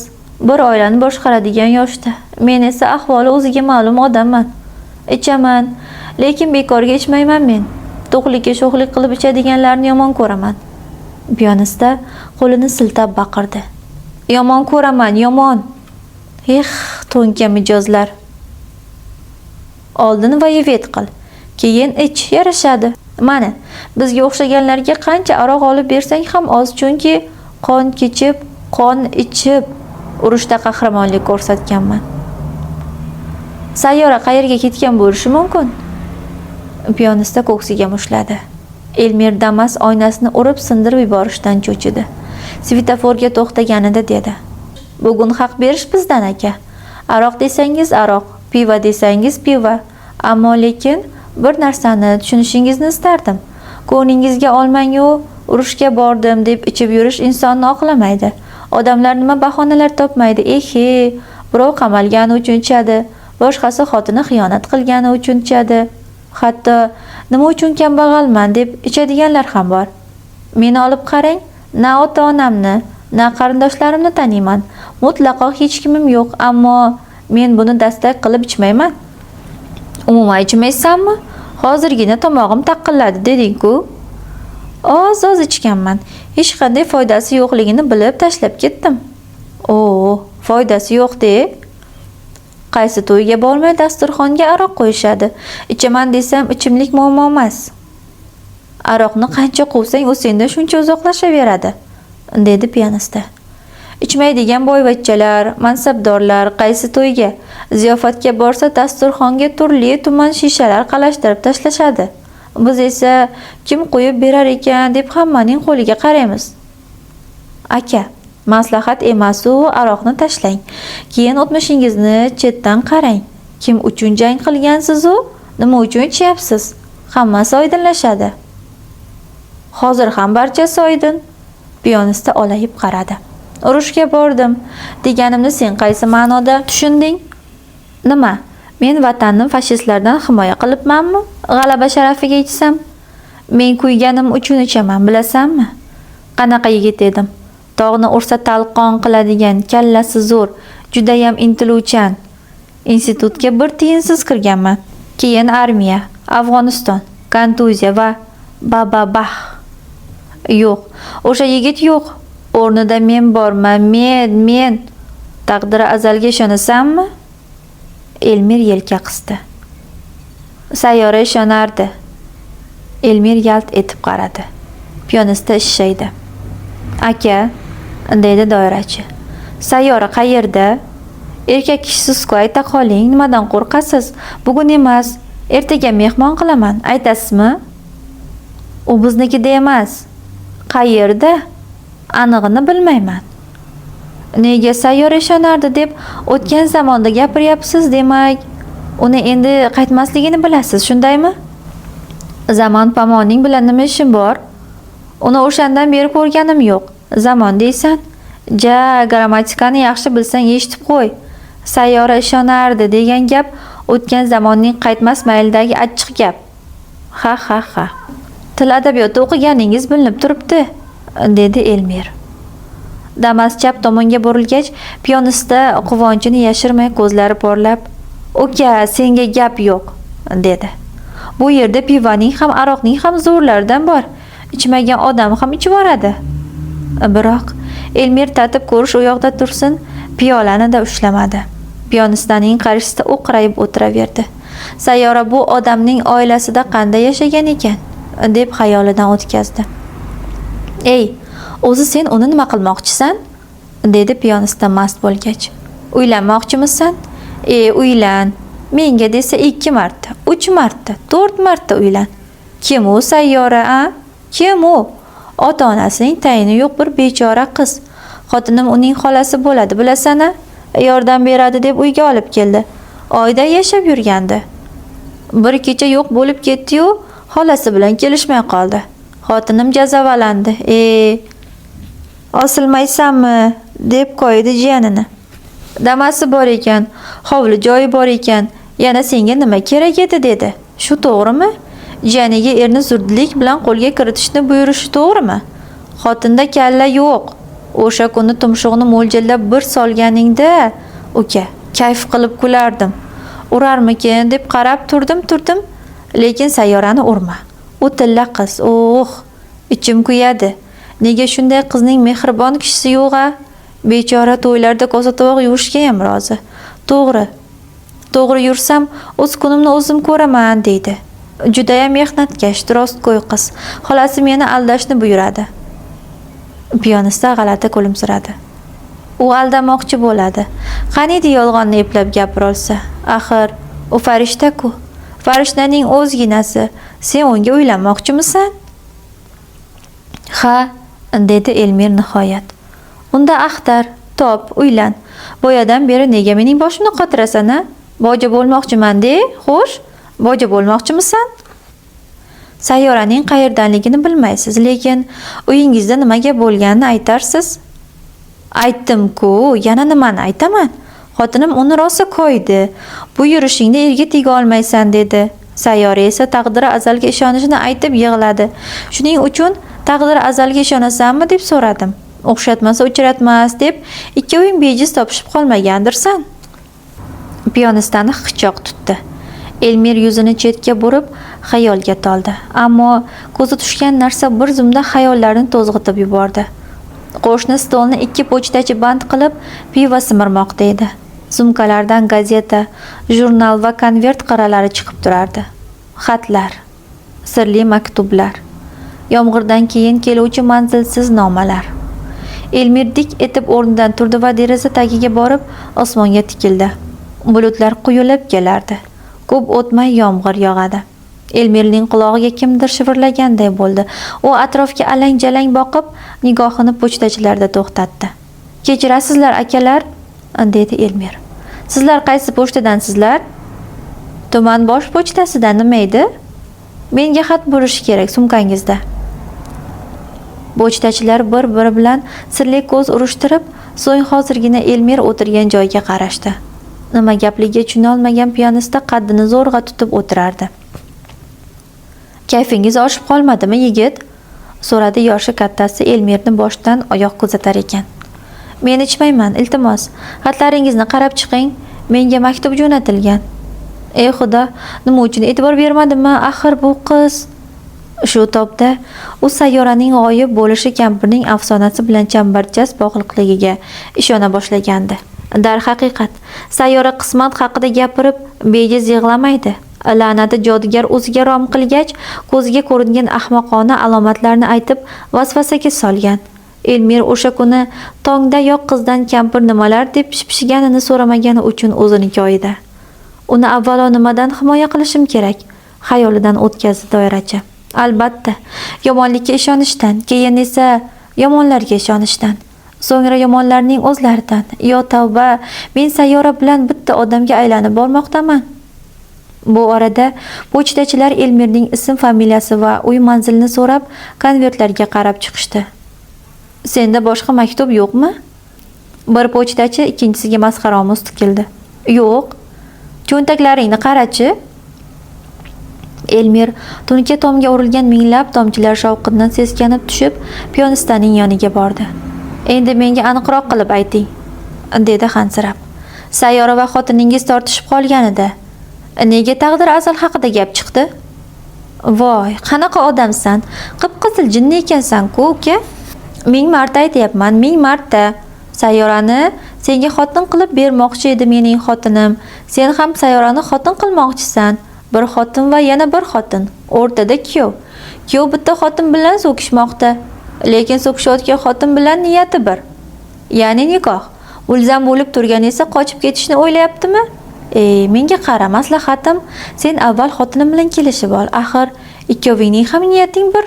bir oilani boshqaradigan yoshda. Men esa ahvoli o'ziga ma'lum odamman. Ichaman, lekin bekorga ichmayman men. To'qlikka sho'xlik qilib ichadiganlarni yomon ko'raman. Piyonista qo'lini siltab baqirdi. Yomon ko'raman, yomon. To'nka mijozlar. Oldin vayevet qil, keyin ich, yarashadi. Mana, bizga o'xshaganlarga qancha aroq olib bersang ham oz, chunki qon kechib, qon ichib urushda qahramonlik ko'rsatganman. Sayyora qayerga ketgan bo'lishi mumkin? Piyonista ko'ksiga mushladi. Elmir Damas oynasini urib sindirib yuborishdan cho'chidi. Svetoforga to'xtaganida dedi: "Bugun haq berish bizdan aka. Aroq desangiz aroq, pivo desangiz pivo. Ammo lekin bir narsani tushunishingizni istardim. Ko'nglingizga olmang-u, urushga bordim deb ichib yurish insonni oqlamaydi. Odamlar nima bahonalar topmaydi. Birov qamalgani uchun ichadi, boshqasi xotini xiyonat qilgani uchun ichadi. Hatto nima uchun kambag'alman deb ichadiganlar ham bor. Meni olib qarang, na ota-onamni, na qarindoshlarimni taniyman. Mutlaqo hech kimim yo'q, ammo men buni dastak qilib ichmayman." "Umuman ichmaysanmi? Hozirgina tomog'im taqilladi deding-ku." Oz ichganman. Hech qanday foydasi yo'qligini bilib tashlab ketdim. Foydasi yo'q-de. Qaysi to'yga bormay dasturxonga aroq qo'yishadi. Ichaman desam, ichimlik muammo emas. Aroqni qancha quvsang, u sendan shuncha uzoqlashaveradi, dedi piyanista. Ichmaydigan boyvachchalar, mansabdorlar qaysi to'yga, ziyofatga borsa dasturxonga turli-tuman shishalar qalashtirib tashlashadi. Biz esa kim qo'yib berar ekan deb hammaning qo'liga qaraymiz. Aka, maslahat emas-u, aroqni tashlang. Keyin o'tmishingizni chetdan qarang. Kim uchun jang qilgansiz-u, nima uchun ichyapsiz? Hammasi oydinlashadi. Hozir ham barchasi oydin. Piyonista olayib qaradi. Urushga bordim deganimni sen qaysi ma'noda tushunding? Nima? Men vatanni fashistlardan himoya qilibmanmi? G'alaba sharafiga ichsam, men kuyganim uchun ichaman, bilasanmi? Qanaqa yigit edim? Tog'ni ursa talqon qiladigan, kallasi zo'r, judayam intiluvchan. Institutga bir tiyinsiz kirganman. Keyin armiya, Afg'oniston, kontuziya va bababah. Yo'q, o'sha yigit yo'q. O'rnida men borman, men. Taqdiri azalga ishonasanmi? Elmir yelka qisdi. Sayyora ishonardi. Elmir yalt etib qaradi. Piyonista ishshaydi. Aka, dedi doirachi. Sayyora qayerda? Erkak kishisiz-ku, ayta qoling, nimadan qo'rqasiz? Bugun emas, ertaga mehmon qilaman, aytasizmi? U biznikida emas. Qayerda? Anig'ini bilmayman. Nega Sayyora ishonardi deb o'tgan zamonda gapiryapsiz, demak, uni endi qaytmasligini bilasiz, shundaymi? Zamon pamonning bilan nima ishim bor? Uni o'shandan beri ko'rganim yo'q. Zamon deysan? Ja, grammatikani yaxshi bilsang eshitib qo'y. Sayyora ishonardi degan gap o'tgan zamonning qaytmas maylidagi achchiq gap. Ha. Til adabiyoti o'qiganingiz bilinib turibdi, dedi Elmir. Damas chap tomonga burilgach, piyonista quvonchini yashirmay ko'zlari porlab, "Uka, senga gap yo'q", dedi. Bu yerda pivaning ham, aroqning ham zo'rlaridan bor. Ichmagan odam ham ichib yoradi. Biroq Elmir tatib ko'rish u yoqda tursin, piyolani da ushlamadi. Piyonistaning qarshisida o'qrayib o'tiraverdi. Sayyora bu odamning oilasida qanday yashagan ekan, deb xayolidan o'tkazdi. "Ey, o'zi sen uni nima qilmoqchisan?" dedi piyonista mast bo'lgach. "Uylanmoqchimisan? Uylan. Menga desa 2 marta, 3 marta, 4 marta uylan. Kim u Sayyora, a? Kim u? Ota-onasining tayini yo'q bir bechora qiz. Xotinim uning xolasi bo'ladi, bilasana? Yordam beradi deb uyga olib keldi. Oyda yashab yurgandi. Bir kecha yo'q bo'lib ketdi-yu, xolasi bilan kelishmay qoldi. Xotinim jazovalandi. Osilmaysanmi?" deb qo'ydi jiyanini. "Damasi bor ekan, hovli joyi bor ekan, yana senga nima kerak edi?" dedi. "Shu to'g'rimi? Jiyaniga erni zudlik bilan qo'lga kiritishni buyurishi to'g'rimi? Xotinda kalla yo'q. O'sha kuni tumshug'ini mo'ljallab bir solganingda, uka, kayf qilib kulardim. Urarmikin deb qarab turdim, lekin Sayyorani urma. U tilla qiz. Ichim kuyadi. Nega shunday qizning mehribon kishisi yo'q-a? Bechora to'ylarda kosa tovoq yuvishga ham rozi. To'g'ri yursam, o'z kunimni o'zim ko'raman", deydi. Judayam mehnatkash, rostgo'y qiz. Xolasi meni aldashni buyuradi. Piyonista g'alati kulimsiradi. U aldamoqchi bo'ladi. Qaniydi yolg'onni eplab gapira olsa. Axir, u farishta-ku. Farishtaning o'zginasi. Sen unga uylanmoqchimisan? Ha, dedi Elmir nihoyat. Unda axtar, top, uylan. Boyadan beri nega mening boshimni qotirasan-a? Boja bo'lmoqchiman-de, xo'sh? Boja bo'lmoqchimisan? Sayyoraning qayerdanligini bilmaysiz, lekin uyingizda nimaga bo'lganini aytarsiz. Aytdim-ku, yana nimani aytaman? Xotinim uni rosa qo'ydi. Bu yurishingda erga tega olmaysan, dedi. Sayyora esa taqdiri azalga ishonishini aytib yig'ladi. Shuning uchun taqdiri azalga ishonasanmi deb so'radim. O'xshatmasa uchratmas deb ikkoving bejiz topishib qolmagandirsan. Piyonistani qichoq tutdi. Elmir yuzini chetga burib xayolga toldi, ammo ko'zi tushgan narsa bir zumda xayollarini to'zg'itib yubordi. Qo'shni stolni ikki pochtachi band qilib pivo simirmoqda edi. Sumkalardan gazeta, jurnal va konvert qaralari chiqib turardi. Xatlar, sirli maktublar, yomg'irdan keyin keluvchi manzilsiz nomalar. Elmir dik etib o'rnidan turdi va deraza tagiga borib osmonga tikildi. Bulutlar quyilib kelardi. Ko'p o'tmay yomg'ir yog'adi. Elmirning qulog'iga kimdir shivirlaganday bo'ldi. U atrofga alang-jalang boqib, nigohini pochtachilarda to'xtatdi. "Kechirasizlar, akalar", dedi Elmir. "Sizlar qaysi pochtadansizlar?" "Tuman bosh pochtasidan. Nima edi?" "Menga xat bo'lishi kerak, sumkangizda." Pochtachilar bir-biri bilan sirli ko'z urishtirib, so'ng hozirgina Elmir o'tirgan joyga qarashdi. Nima gapligiga tushunolmagan piyonista qaddini zo'rg'a tutib o'tirardi. "Kayfingiz oshib qolmadimi, yigit?" so'radi yoshi kattasi Elmirni boshdan oyoq kuzatar ekan. "Men ichmayman, iltimos. Xatlaringizni qarab chiqing. Menga maktub jo'natilgan." "Ey Xudo, nima uchun e'tibor bermadimmi? Axir bu qiz..." Shu topda u sayyoraning g'oyib bo'lishi kampirning afsonasi bilan chambarchas bog'liqligiga ishona boshlagandi. Darhaqiqat, sayyora qismat haqida gapirib bejiz yig'lamaydi. La'nati jodugar o'ziga rom qilgach, ko'ziga ko'ringan ahmoqona alomatlarni aytib vasvasaga solgan. Elmir o'sha kuni tongdayoq qizdan kampir nimalar deb pishganini so'ramagani uchun o'zini koyidi. Uni avvalo nimadan himoya qilishim kerak? Xayolidan o'tkazdi doirachi. Albatta, yomonlikka ishonishdan, keyin esa yomonlarga ishonishdan, so'ngra yomonlarning o'zlaridan. Yo tavba, men sayyora bilan bitta odamga aylanib bormoqdaman. Bu orada pochtachilar Elmirning ism, familiyasi va uy manzilini so'rab, konvertlarga qarab chiqishdi. "Senda boshqa maktub yo'qmi?" Bir pochtachi ikkinchisiga masxaromuz tikildi. "Yo'q. Cho'ntaklaringni qarachi." Elmir tunuka tomga urilgan minglab tomchilar shovqindan seskanib tushib, piyonistaning yoniga bordi. "Endi menga aniqroq qilib ayting", dedi hansirab. "Sayyora va xotiningiz tortishib qolganida nega taqdir azal haqida gap chiqdi?" "Voy, qanaqa odamsan? Qip-qizil jinni ekansan-ku, uka. 1000 marta aytayapman, 1000 marta. Sayyorani senga xotin qilib bermoqchi edi mening xotinim. Sen ham sayyorani xotin qilmoqchisan. Bir xotin va yana bir xotin. O'rtada kuyov. Kuyov bitta xotin bilan so'kishmoqda. Lekin so'kishayotgan xotin bilan niyati bir. Ya'ni nikoh. Ulzam bo'lib turgan esa qochib ketishni o'ylayaptimi? Menga qara, maslahatim, sen avval xotinim bilan kelishib ol. Axir ikkovingning ham niyating bir.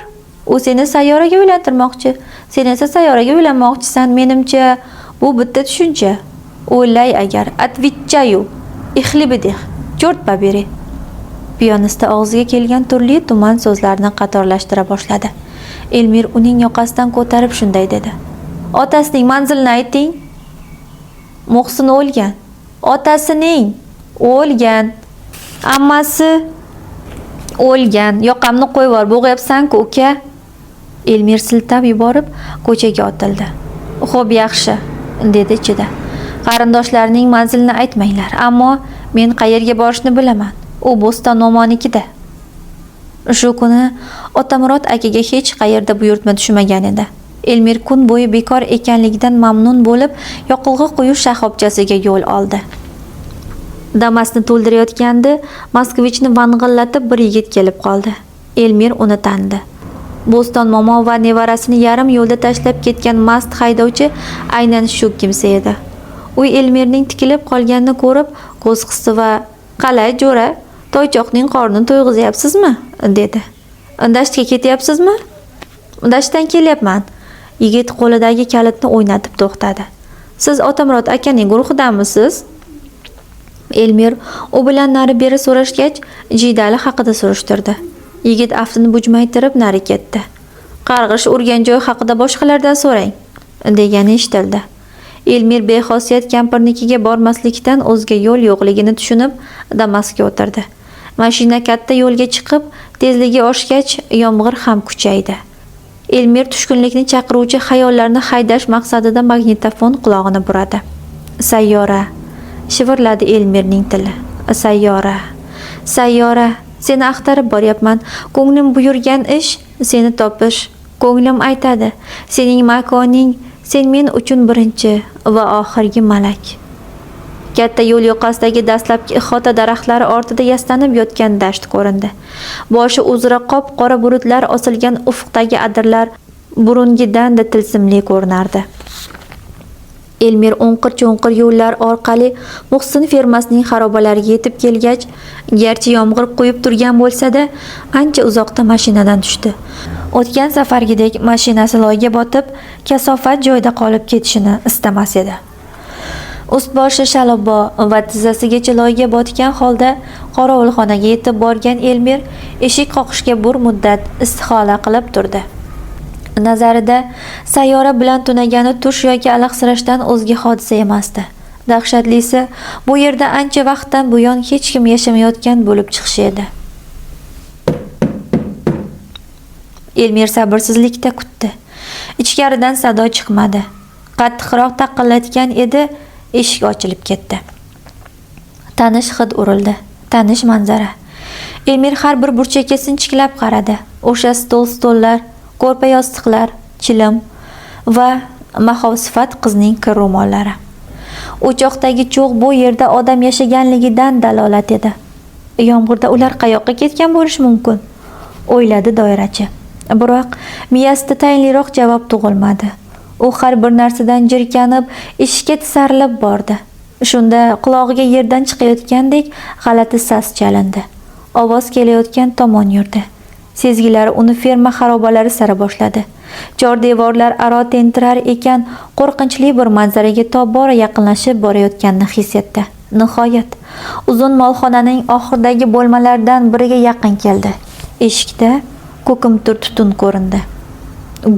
U seni sayyoraga uylantirmoqchi, sen esa sayyoraga uylanmoqchisan. Menimcha, bu bitta tushuncha. O'ylay agar atvichayu ixlibidih. Chort babiri. Piyonista og'ziga kelgan turli tuman so'zlarni qatorlashtira boshladi. Elmir uning yoqasidan ko'tarib shunday dedi. "Otasining manzilini ayting." "Muhsin o'lgan." "Otasining o'lgan." "Ammasi o'lgan." "Yoqamni qo'yib yubor, bo'g'yapsan-ku, uka." Elmir siltab yuborib ko'chaga otildi. "Xo'p, yaxshi", dedi ichida. "Qarindoshlarining manzilini aytmanglar, ammo men qayerga borishni bilaman. U Bo'ston momonikida." Shu kuni Otamurod akaga hech qayerda buyurtma tushmagan edi. Elmir kun bo'yi bekor ekanligidan mamnun bo'lib, yoqilg'i quyish shoxobchasiga yo'l oldi. Damasni to'ldirayotganda Moskvichni vang'illatib bir yigit kelib qoldi. Elmir uni tanidi. Bo'ston momo va nevarasini yarim yo'lda tashlab ketgan mast haydovchi aynan shu kimsa edi. U Elmirning tikilib qolganini ko'rib, ko'z qisdi va "Qalay, jo'ra, toychoqning qornini to'yg'izyapsizmi?" dedi. "Dashtga ketyapsizmi?" "Dashtdan kelyapman." Yigit qo'lidagi kalitni o'ynatib to'xtadi. "Siz Otamurod akaning guruhidanmisiz?" Elmir u bilan nari-beri so'rashgach, Jidali haqida surishtirdi. Yigit aftini bujmaytirib nari ketdi. "Qarg'ish urgan joy haqida boshqalardan so'rang", degani eshitildi. Elmir bexosiyat kampirnikiga bormaslikdan o'zga yo'l yo'qligini tushunib, Damasga o'tirdi. Mashina katta yo'lga chiqib, tezligi oshgach, yomg'ir ham kuchaydi. Elmir tushkunlikni chaqiruvchi xayollarni haydash maqsadida magnitofon qulog'ini buradi. "Sayyora", shivirladi Elmirning tili. "Sayyora. Sayyora, seni axtarib boryapman. Ko'nglim buyurgan ish seni topish. Ko'nglim aytadi, sening makoning, sen men uchun birinchi va oxirgi malak. Katta yo'l yoqasidagi dastlabki ihota daraxtlari ortida yastanib yotgan dasht ko'rindi. Boshi uzra qop-qora bulutlar osilgan ufqdagi adirlar burungidan-da tilsimli ko'rinardi. Elmir o'nqir-cho'nqir yo'llar orqali Muhsin fermasining xarobalariga yetib kelgach, garchi yomg'ir qo'yib turgan bo'lsa-da, ancha uzoqda mashinadan tushdi. O'tgan safargidek mashinasi loyga botib, kasofat joyda qolib ketishini istamas edi. Ust-boshi shalabbo va tizzasigacha loyga botgan holda qorovulxonaga yetib borgan Elmir eshik qoqishga bir muddat istihola qilib turdi. Nazarida Sayyora bilan tunagani tush yoki alahsirashdan o'zga hodisa emasdi. Dahshatlisi, bu yerda ancha vaqtdan buyon hech kim yashamayotgan bo'lib chiqishi edi. Elmir sabrsizlikda kutdi. Ichkaridan sado chiqmadi. Qattiqroq taqillatgan edi, eshik ochilib ketdi. Tanish hid urildi. Tanish manzara. Elmir har bir burchakka sinchiklab qaradi. O'sha stollar, ko'rpa yostiqlar, chilim va mahov-sifat qizning kir ro'mollari. O'choqdagi cho'g' bu yerda odam yashaganligidan dalolat edi. Yomg'irda ular qayoqqa ketgan bo'lishi mumkin? O'yladi doirachi. Biroq miyasida tayinliroq javob tug'ilmadi. U har bir narsadan jirkanib, eshikka tisarilib bordi. Shunda qulog'iga yerdan chiqayotgandek g'alati sas chalindi. Ovoz kelayotgan tomon yurdi. Sezgilari uni ferma xarobalari sari boshladi. Chor devorlar aro tentirar ekan, qo'rqinchli bir manzaraga tobora yaqinlashib borayotganini his etdi. Nihoyat, uzun molxonaning oxiridagi bo'lmalardan biriga yaqin keldi. Eshikda ko'kimtir tutun ko'rindi.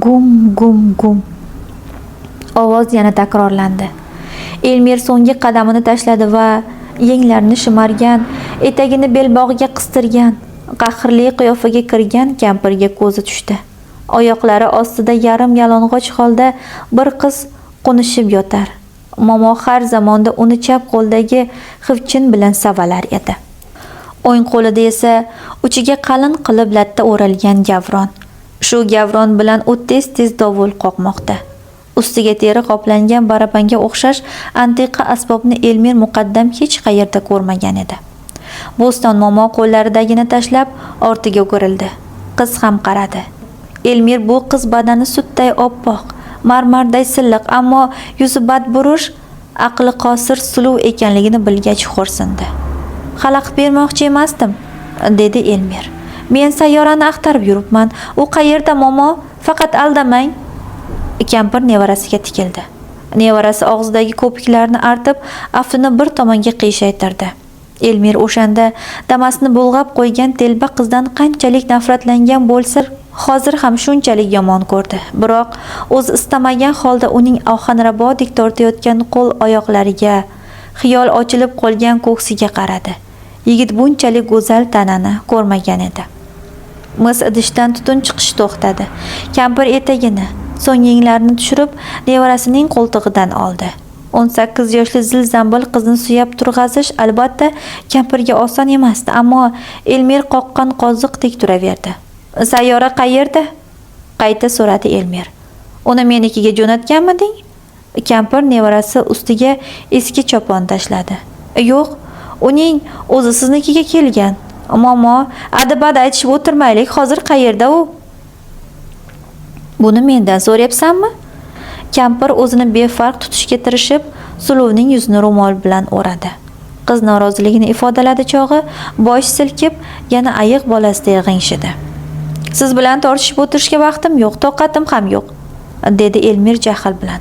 Gum gum gum. Ovoz yana takrorlandi. Elmir so'nggi qadamini tashladi va yenglarini shimargan, etagini belbog'iga qistirgan, qahrli qiyofaga kirgan kampirga ko'zi tushdi. Oyoqlari ostida yarim yalang'och holda bir qiz qo'nishib yotar. Momo har zamonda uni chap qo'ldagi xivchin bilan savalar edi. O'ng qo'lida esa uchiga qalin qilib latta o'ralgan gavron. Shu gavron bilan u tez-tez dovul qoqmoqda. Ustiga teri qoplangan barabanga o'xshash antiqa asbobni Elmir muqaddam hech qayerda ko'rmagan edi. Bo'ston momo qo'llaridagini tashlab ortiga o'girildi. Qiz ham qaradi. Elmir bu qiz badani sutday oppoq, marmarday silliq, ammo yuzi badburush, aqli qosir suluv ekanligini bilgach xo'rsindi. "Xalaqit bermoqchi emasdim", dedi Elmir. "Men Sayyorani axtarib yuribman. U qayerda momo? Faqat aldamang." Kampir nevarasiga tikildi. Nevarasi og'zidagi ko'piklarni artib, aftini bir tomonga qiyshaytirdi. Elmir o'shanda damasni bulg'ab qo'ygan telba qizdan qanchalik nafratlangan bo'lsa, hozir ham shunchalik yomon ko'rdi. Biroq o'zi istamagan holda uning ohanrabodek tortayotgan qo'l-oyoqlariga, xiyol ochilib qolgan ko'ksiga qaradi. Yigit bunchalik go'zal tanani ko'rmagan edi. Mis idishdan tutun chiqish to'xtadi. Kampir etagini, so'ng yenglarini tushirib, nevarasining qo'ltig'idan oldi. 18 yoshli zil-zambil qizni suyab turg'azish albatta kampirga oson emasdi, ammo Elmir qoqqan qoziqdek turaverdi. "Sayyora qayerda?" qayta so'radi Elmir. "Uni menikiga jo'natganmiding?" Kampir nevarasi ustiga eski chopon tashladi. "Yo'q, uning o'zi siznikiga kelgan. Momo, adabad aytishib o'tirmaylik, hozir qayerda u?" "Buni mendan so'rayapsanmi?" Kampir o'zini befarq tutishga tirishib, Suluvning yuzini ro'mol bilan o'radi. Qiz noroziligini ifodaladi chog'i bosh silkib, yana ayiq bolasiday g'ingshidi. "Siz bilan tortishib o'tirishga vaqtim yo'q, toqatim ham yo'q", dedi Elmir jahl bilan.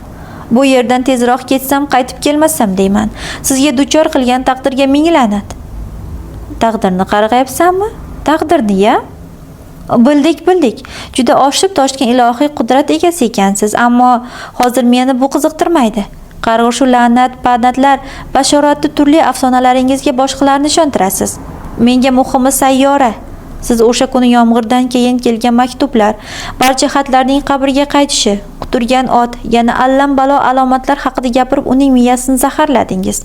"Bu yerdan tezroq ketsam, qaytib kelmasam deyman. Sizga duchor qilgan taqdirga ming la'nat." "Taqdirni qarg'ayapsanmi? Taqdirni-ya?" Bildik. Juda oshib toshgan ilohiy qudrat egasi ekansiz, ammo hozir meni bu qiziqtirmaydi. Qarg'ishu la'nat, pa'natlar, bashoratli turli afsonalaringizga boshqalarni ishontirasiz. Menga muhimi Sayyora. Siz o'sha kuni yomg'irdan keyin kelgan maktublar, barcha xatlarning qabrga qaytishi, quturgan ot, yana allam balo alomatlar haqida gapirib uning miyasini zaharladingiz.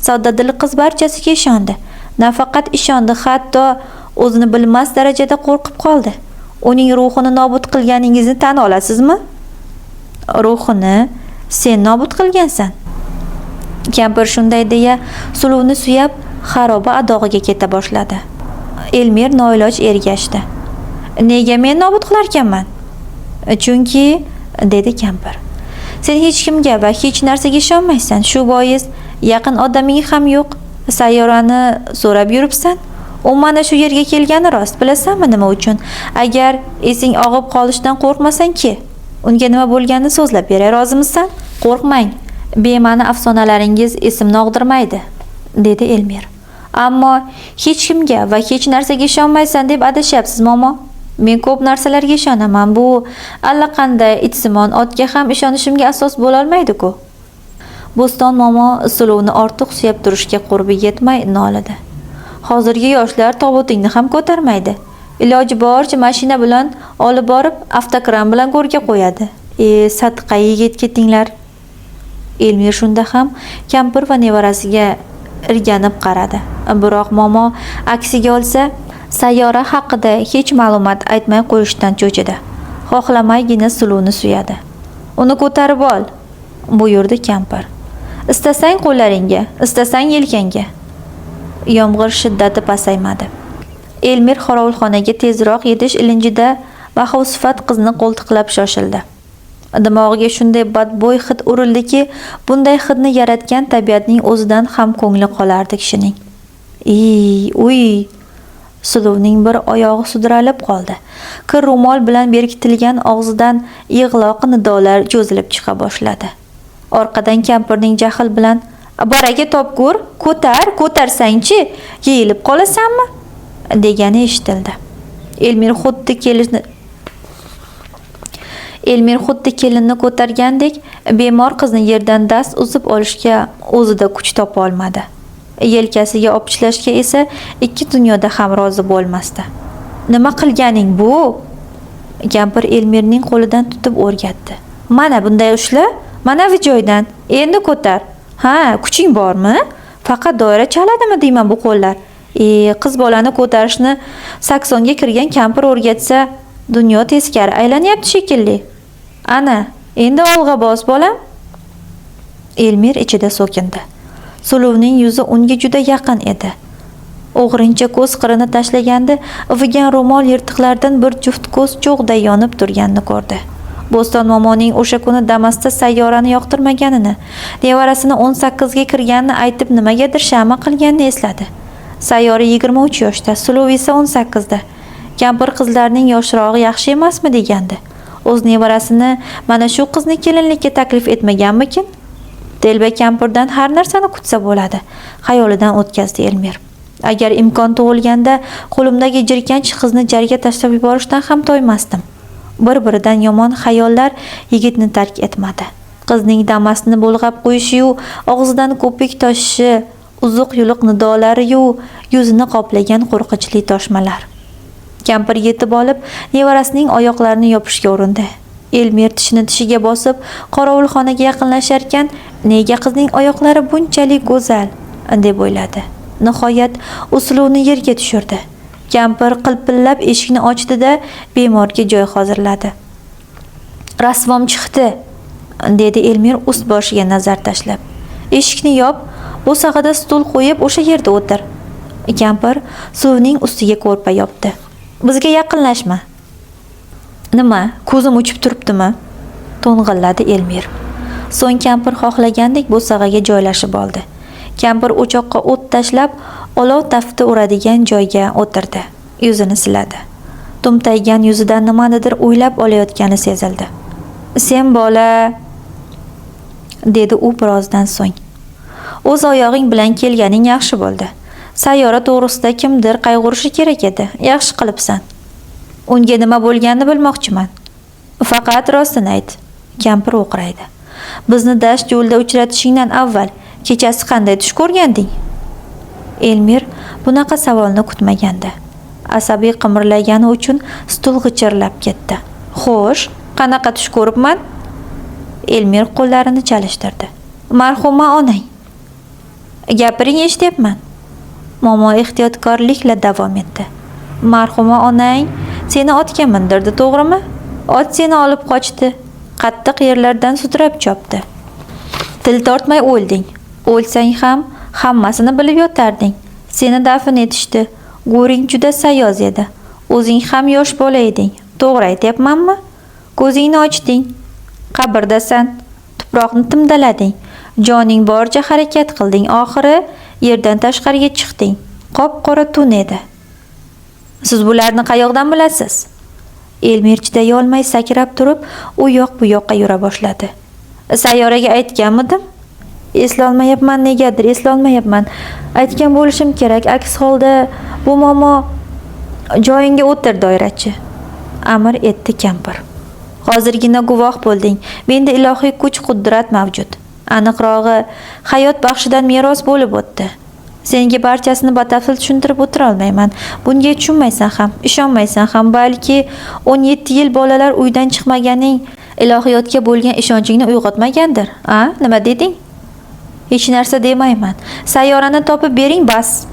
Soddadil qiz barchasiga ishondi. Nafaqat ishondi, hatto o'zini bilmas darajada qo'rqib qoldi. Uning ruhini nobud qilganingizni tan olasizmi? Ruhini sen nobud qilgansan. Kampir shunday deya suluvni suyab xaroba adog'iga keta boshladi. Elmir noiloj ergashdi. Nega men nobud qilarkanman? Chunki, dedi kampir, sen hech kimga va hech narsaga ishonmaysan. Shu bois yaqin odaming ham yo'q. Sayyorani so'rab yuribsan. U mana shu yerga kelgani rost. Bilasanmi nima uchun? Agar esing og'ib qolishidan qo'rqmasang-ki, unga nima bo'lganini so'zlab beray, rozimisan? Qo'rqmang. Bema'ni afsonalaringiz esimni og'dirmaydi, dedi Elmir. Ammo hech kimga va hech narsaga ishonmaysan deb adashyapsiz, momo. Men ko'p narsalarga ishonaman. Bu allaqanday itsimon otga ham ishonishimga asos bo'la olmaydi-ku. Bo'ston momo suluvni ortiq suyab turishga qurbi yetmay nolidi. Hozirgi yoshlar tobutingni ham ko'tarmaydi. Iloji boricha mashina bilan olib borib, avtokran bilan go'rga qo'yadi. Sadqa yigit ketinglar. Elmir shunda ham kampir va nevarasiga irganib qaradi. Biroq momo aksiga olsa, sayyora haqida hech ma'lumot aytmay qo'yishdan cho'chidi. Xohlamaygina suluvni suyadi. Uni ko'tarib ol, buyurdi kampir. Istasang qo'llaringga, istasang yelkangga. Yomg'ir shiddati pasaymadi. Elmir qorovulxonaga tezroq yetish ilinjida bahosifat qizni qo'ltiqlab shoshildi. Dimog'iga shunday badbo'y hid urildiki, bunday hidni yaratgan tabiatning o'zidan ham ko'ngli qolardi kishining. Uy! Suluvning bir oyog'i sudralib qoldi. Kir ro'mol bilan berkitilgan og'zidan yig'loq nidolar cho'zilib chiqa boshladi. Orqadan kampirning jahl bilan "Boraga topgur, ko'tarsang-chi, yeyilib qolasanmi?" degani eshitildi. Elmir xuddi kelinni ko'targandek bemor qizni yerdan dast uzib olishga o'zida kuch topa olmadi. Yelkasiga opichlashga esa ikki dunyoda ham rozi bo'lmasdi. "Nima qilganing bu?" Kampir Elmirning qo'lidan tutib o'rgatdi. "Mana bunday ushla, mana bu joydan. Endi ko'tar. Ha, kuching bormi? Faqat doira chaladimi deyman bu qo'llar. Qiz bolani ko'tarishni 80ga kirgan kampir o'rgatsa, dunyo teskari aylanyapti shekilli. Ana, endi olg'a bos bolam." Elmir ichida so'kindi. Suluvning yuzi unga juda yaqin edi. O'g'rincha ko'z qirini tashlaganda ivigan ro'mol yirtiqlardan bir juft ko'z cho'g'day yonib turganini ko'rdi. Bo'ston momoning o'sha kuni Damasda sayyorani yoqtirmaganini, nevarasini 18 ga kirganini aytib nimagadir shama qilganini esladi. Sayyora 23 yoshda, Suluv esa 18 da. Kampir qizlarning yoshrog'i yaxshi emasmi degandi. O'z nevarasini mana shu qizni kelinlikka taklif etmaganmikin? Delba kampirdan har narsani kutsa bo'ladi, xayolidan o'tkazdi Elmir. Agar imkon tug'ilganda qo'limdagi jirkanch qizni jarga tashlab yuborishdan ham toymasdim. Bir-biridan yomon xayollar yigitni tark etmadi. Qizning Damasni bo'lg'ab qo'yishi-yu, og'zidan ko'pik toshishi, uzuq-yuluq nidolari-yu, yuzini qoplagan qo'rqinchli toshmalar. Kampir yetib olib, nevarasining oyoqlarini yopishga urindi. Elmir tishini tishiga bosib, qorovulxonaga yaqinlasharkan, nega qizning oyoqlari bunchalik go'zal, deb o'yladi. Nihoyat usuluvni yerga tushirdi. Kampir qilpillab eshikni ochdi-da, bemorga joy hozirladi. "Rasvom chiqdi", dedi Elmir ust boshiga nazar tashlab. "Eshikni yop, bo'sag'ada stul qo'yib o'sha yerda o'tir." Kampir suvning ustiga ko'rpa yopdi. "Bizga yaqinlashma." "Nima, ko'zim uchib turibdimi?" to'ng'illadi Elmir. So'ng kampir xohlagandek bo'sag'aga joylashib oldi. Kampir o'choqqa o't tashlab, olov tafti uradigan joyga o'tirdi. Yuzini siladi. Tumtaygan yuzidan nimanidir o'ylab olayotgani sezildi. "Sen bola", dedi u birozdan so'ng. "O'z oyog'ing bilan kelganing yaxshi bo'ldi. Sayyora to'g'risida kimdir qayg'urishi kerak edi. Yaxshi qilibsan. Unga nima bo'lganini bilmoqchiman. Faqat rostini ayt." Kampir o'qraydi. "Bizni dasht yo'lda uchratishingdan avval kechasi qanday tush ko'rganding?" Elmir bunaqa savolni kutmagandi. Asabiy qimirlagani uchun stul g'ichirlab ketdi. "Xo'sh, qanaqa tush ko'ribman?" Elmir qo'llarini chalishtirdi. "Marhuma onang." "Gapiring eshityapman." Momo ehtiyotkorlikla davom etdi. Marhuma onang seni otga mindirdi, to'g'rimi? Ot seni olib qochdi. Qattiq yerlardan sudrab chopdi. Til tortmay o'lding. O'lsang ham hammasini bilib yotarding. Seni dafn etishdi. Go'ring juda sayoz edi. O'zing ham yosh bola eding. To'g'ri aytyapmanmi? Ko'zingni ochding. Qabrdasan. Tuproqni timdalading. Joning boricha harakat qilding. Oxiri yerdan tashqariga chiqding. Qop-qora tun edi. Siz bularni qayoqdan bilasiz? Elmir chiday olmay sakrab turib, u yoq bu yoqqa yura boshladi. Sayyoraga aytganmidim? Eslolmayapman, negadir eslolmayapman. Aytgan bo'lishim kerak. Aks holda bu momo joyingga o'tir, doirachi. Amr etdi kampir. Hozirgina guvoh bo'lding. Menda ilohiy kuch-qudrat mavjud. Aniqrog'i, hayot baxshidan meros bo'lib o'tdi. Senga barchasini batafsil tushuntirib o'tira olmayman. Bunga tushunmaysan ham, ishonmaysan ham, balki 17 yil bolalar uydan chiqmaganing ilohiyotga bo'lgan ishonchingni uyg'otmagandir. Nima deding? Hech narsa demayman. Sayyorani topib bering bas.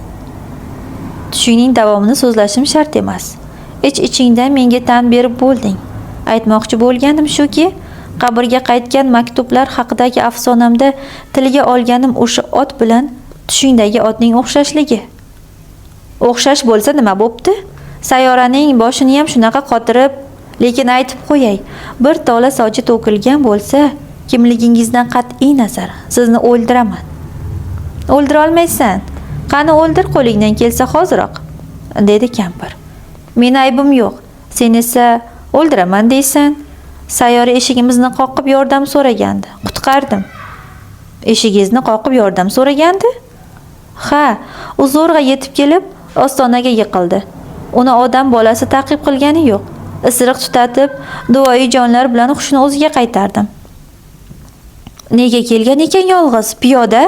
Tushingning davomini so'zlashim shart emas. Ich-ichingdan menga tan berib bo'lding. Aytmoqchi bo'lganim shuki, qabrga qaytgan maktublar haqidagi afsonamda tilga olganim o'sha ot bilan tushingdagi otning o'xshashligi. O'xshash bo'lsa nima bo'pti? Sayyoraning boshini ham shunaqa qotirib, lekin aytib qo'yay, bir tola sochi to'kilgan bo'lsa, kimligingizdan qat'iy nazar sizni o'ldiraman. O'ldira olmaysan. Qani o'ldir, qo'lingdan kelsa hoziroq, dedi kampir. Meni aybim yo'q. Sen esa o'ldiraman deysan. Sayyora eshigimizni qoqib yordam so'ragandi. Qutqardim. Eshigingizni qoqib yordam so'ragandi? Ha, u zo'rg'a yetib kelib, ostonaga yiqildi. Uni odam bolasi ta'qib qilgani yo'q. Isiriq tutatib, duoyi jonlar bilan hushini o'ziga qaytardim. Nega kelgan ekan yolg'iz, piyoda?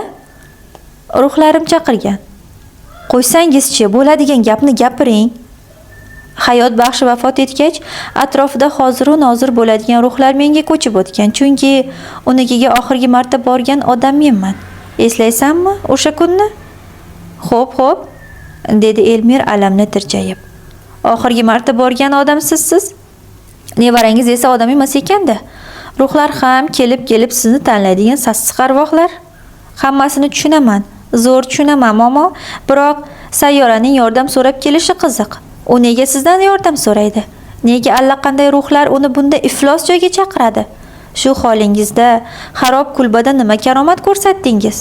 Ruhlarim chaqirgan. Qo'ysangizchi, bo'ladigan gapni gapiring. Hayot baxshi vafot etgach, atrofida hoziru nozir bo'ladigan ruhlar menga ko'chib o'tgan, chunki unikiga oxirgi marta borgan odam menman. Eslaysanmi o'sha kunni? Xo'p, dedi Elmir alamni tirjayib. Oxirgi marta borgan odam sizsiz. Nevarangiz esa odam emas ekanda. Ruhlar ham kelib sizni tanlaydigan sassiq arvohlar. Hammasini tushunaman, zo'r tushunaman, momo, biroq sayyoraning yordam so'rab kelishi qiziq. U nega sizdan yordam so'raydi? Nega allaqanday ruhlar uni bunda iflos joyga chaqiradi? Shu holingizda xarob kulbada nima karomat ko'rsatdingiz?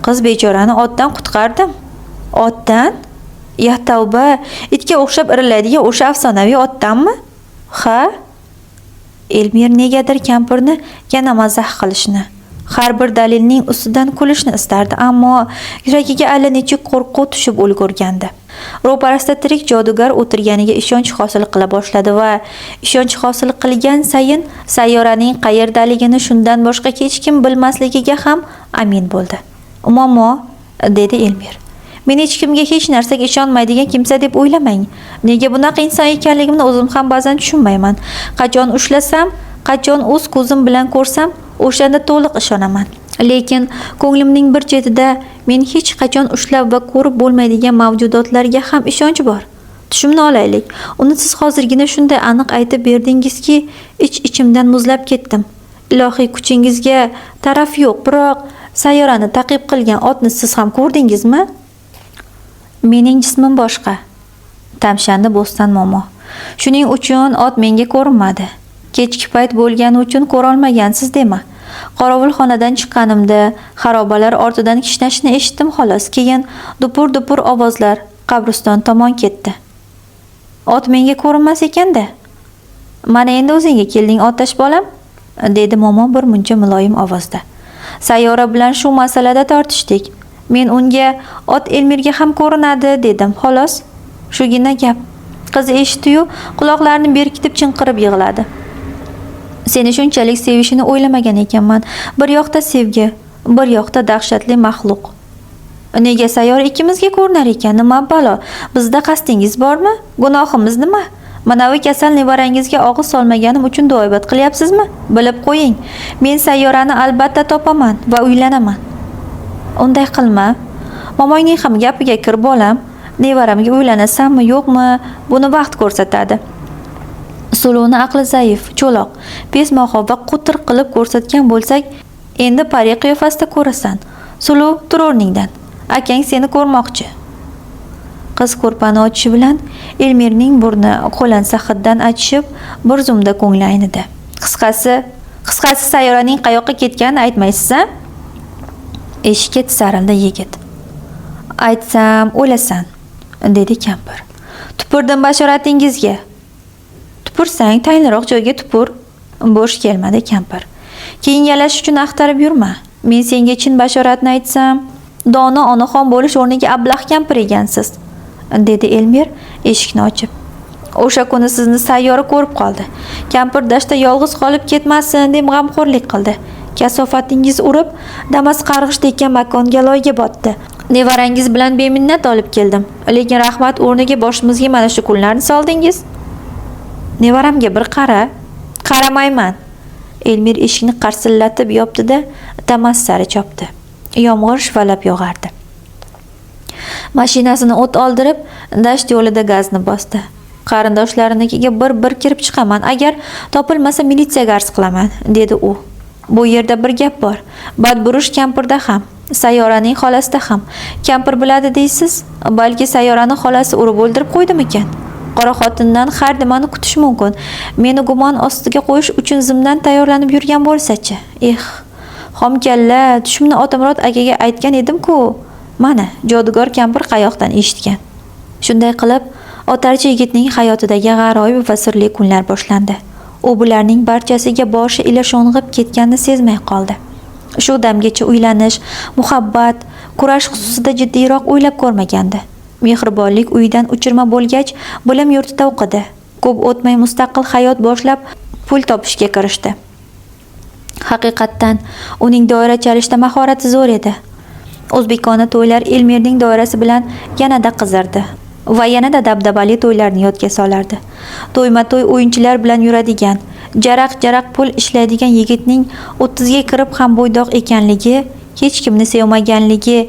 Qiz bechorani otdan qutqardim. Otdan? Ya tavba, itga o'xshab irilaydigan o'sha afsonaviy otdanmi? Ha? Elmir negadir kampirni yana mazax qilishni, har bir dalilning ustidan kulishni istardi, ammo yuragiga allanechuk qo'rquv tushib ulgurgandi. Ro'parasida tirik jodugar o'tirganiga ishonch hosil qila boshladi va ishonch hosil qilgan sayin sayyoraning qayerdaligini shundan boshqa hech kim bilmasligiga ham amin bo'ldi. "Momo", dedi Elmir. "Men hech kimga hech narsaga ishonmaydigan kimsa deb o'ylamang. Nega bunaqa inson ekanligimni o'zim ham ba'zan tushunmayman. Qachon ushlasam, qachon o'z ko'zim bilan ko'rsam, o'shanda to'liq ishonaman. Lekin ko'nglimning bir chetida men hech qachon ushlab va ko'rib bo'lmaydigan mavjudotlarga ham ishonch bor. Tushimni olaylik. Uni siz hozirgina shunday aniq aytib berdingizki, ich-ichimdan muzlab ketdim. Ilohiy kuchingizga taraf yo'q, biroq sayyorani ta'qib qilgan otni siz ham ko'rdingizmi? Mening jismim boshqa. Tamshandi Bo'ston momo. Shuning uchun ot menga ko'rinmadi. Kechki payt bo'lgani uchun ko'ra olmagansiz dema. Qorovulxonadan chiqqanimda xarobalar ortidan kishnashni eshitdim xolos. Keyin dupur-dupur ovozlar qabriston tomon ketdi. Ot menga ko'rinmas ekanda. Mana endi o'zingga kelding, otash bolam, dedi momo bir muncha muloyim ovozda. Sayyora bilan shu masalada tortishdik. Men unga ot Elmirga ham ko'rinadi dedim, xolos. Shugina gap. Qiz eshitdi-yu, quloqlarini berkitib chinqirib yig'ladi. Seni shunchalik sevishini o'ylamagan ekanman. Bir yoqda sevgi, bir yoqda dahshatli maxluq. Nega sayyor ikkimizga ko'rinar ekan? Nima balo? Bizda qasdingiz bormi? Gunohimiz nima? Manavi kasal nevarangizga og'iz solmaganim uchun duoibat qilyapsizmi? Bilib qo'ying. Men sayyorani albatta topaman va uylanaman. Unday qilma. Momongning ham gapiga kir bolam. Nevaramga uylanasanmi, yo'qmi, buni vaqt ko'rsatadi. Suluvni aqli zaif, cho'loq, pesmoqo va qutir qilib ko'rsatgan bo'lsak, endi pari qiyofasida ko'rasan. Suluv, tur o'rningdan. Akang seni ko'rmoqchi. Qiz ko'rpani ochishi bilan Elmirning burni qo'lansa hiddan achishib, bir zumda ko'ngli aynidi. Qisqasi sayyoraning qayoqqa ketganini aytmaysiz-a? Eshikka tisarildi yigit. Aytsam o'lasan, dedi kampir. Tupurdim bashoratingizga. Tupursang tayinliroq joyga tupur. Bo'sh kelmadi kampir. Keyingalash uchun axtarib yurma. Men senga chin bashoratni aytsam, dono onaxon bo'lish o'rniga ablah kampir ekansiz, dedi Elmir eshikni ochib. O'sha kuni sizni sayyora ko'rib qoldi. Kampir dashta yolg'iz qolib ketmasin deb g'amxo'rlik qildi. Kasofatingiz urib, Damas qarg'ish tekkan makonga loyga botdi. Nevarangiz bilan beminnat olib keldim. Lekin rahmat o'rniga boshimizga mana shu kunlarni soldingiz. Nevaramga bir qara. Qaramayman. Elmir eshikni qarsillatib yopdi-da, Damas sari chopdi. Yomg'ir shivalab yog'ardi. Mashinasini o't oldirib, dasht yo'lida gazni bosdi. Qarindoshlarininkiga bir kirib chiqaman, agar topilmasa militsiyaga arz qilaman, dedi u. Bu yerda bir gap bor. Badburush kampirda ham, sayyoraning xolasida ham. Kampir biladi deysiz, balki sayyoraning xolasi urib o'ldirib qo'ydimikan? Qora xotindan har nimani kutish mumkin. Meni gumon ostiga qo'yish uchun zimdan tayyorlanib yurgan bo'lsa-chi? Xomkalla, tushimni Otamurod akaga aytgan edim-ku. Mana, jodugar kampir qayoqdan eshitgan. Shunday qilib, otarchi yigitning hayotidagi g'aroyib va sirli kunlar boshlandi. U bularning barchasiga boshi ila sho'ng'ib ketganini sezmay qoldi. Shu damgacha uylanish, muhabbat, kurash xususida jiddiyroq o'ylab ko'rmagandi. Mehribonlik uyidan uchirma bo'lgach, bilim yurtida o'qidi. Ko'p o'tmay mustaqil hayot boshlab, pul topishga kirishdi. Haqiqatdan uning doira chalishda mahorati zo'r edi. O'zbekona to'ylar Elmirning doirasi bilan yanada qizardi va yanada dabdabali to'ylarni yodga solardi. To'yma-to'y o'yinchilar bilan yuradigan, jaraq-jaraq pul ishlaydigan yigitning 30 ga kirib ham bo'ydoq ekanligi, hech kimni sevmaganligi,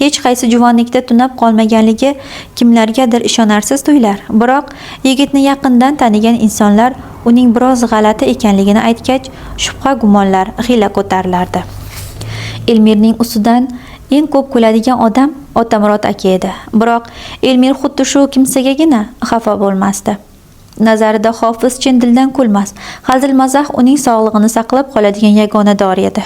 hech qaysi juvonlikda tunab qolmaganligi kimlargadir ishonarsiz to'ylar. Biroq yigitni yaqindan tanigan insonlar uning biroz g'alati ekanligini aytgach, shubha gumonlar xila ko'tarilardi. Elmirning ustidan eng ko'p kuladigan odam Otamurod aka edi. Biroq Elmir xuddi shu kimsagagina xafa bo'lmasdi. Nazarida Hofiz chin dildan kulmas. Hazil-mazax uning sog'lig'ini saqlab qoladigan yagona dori edi.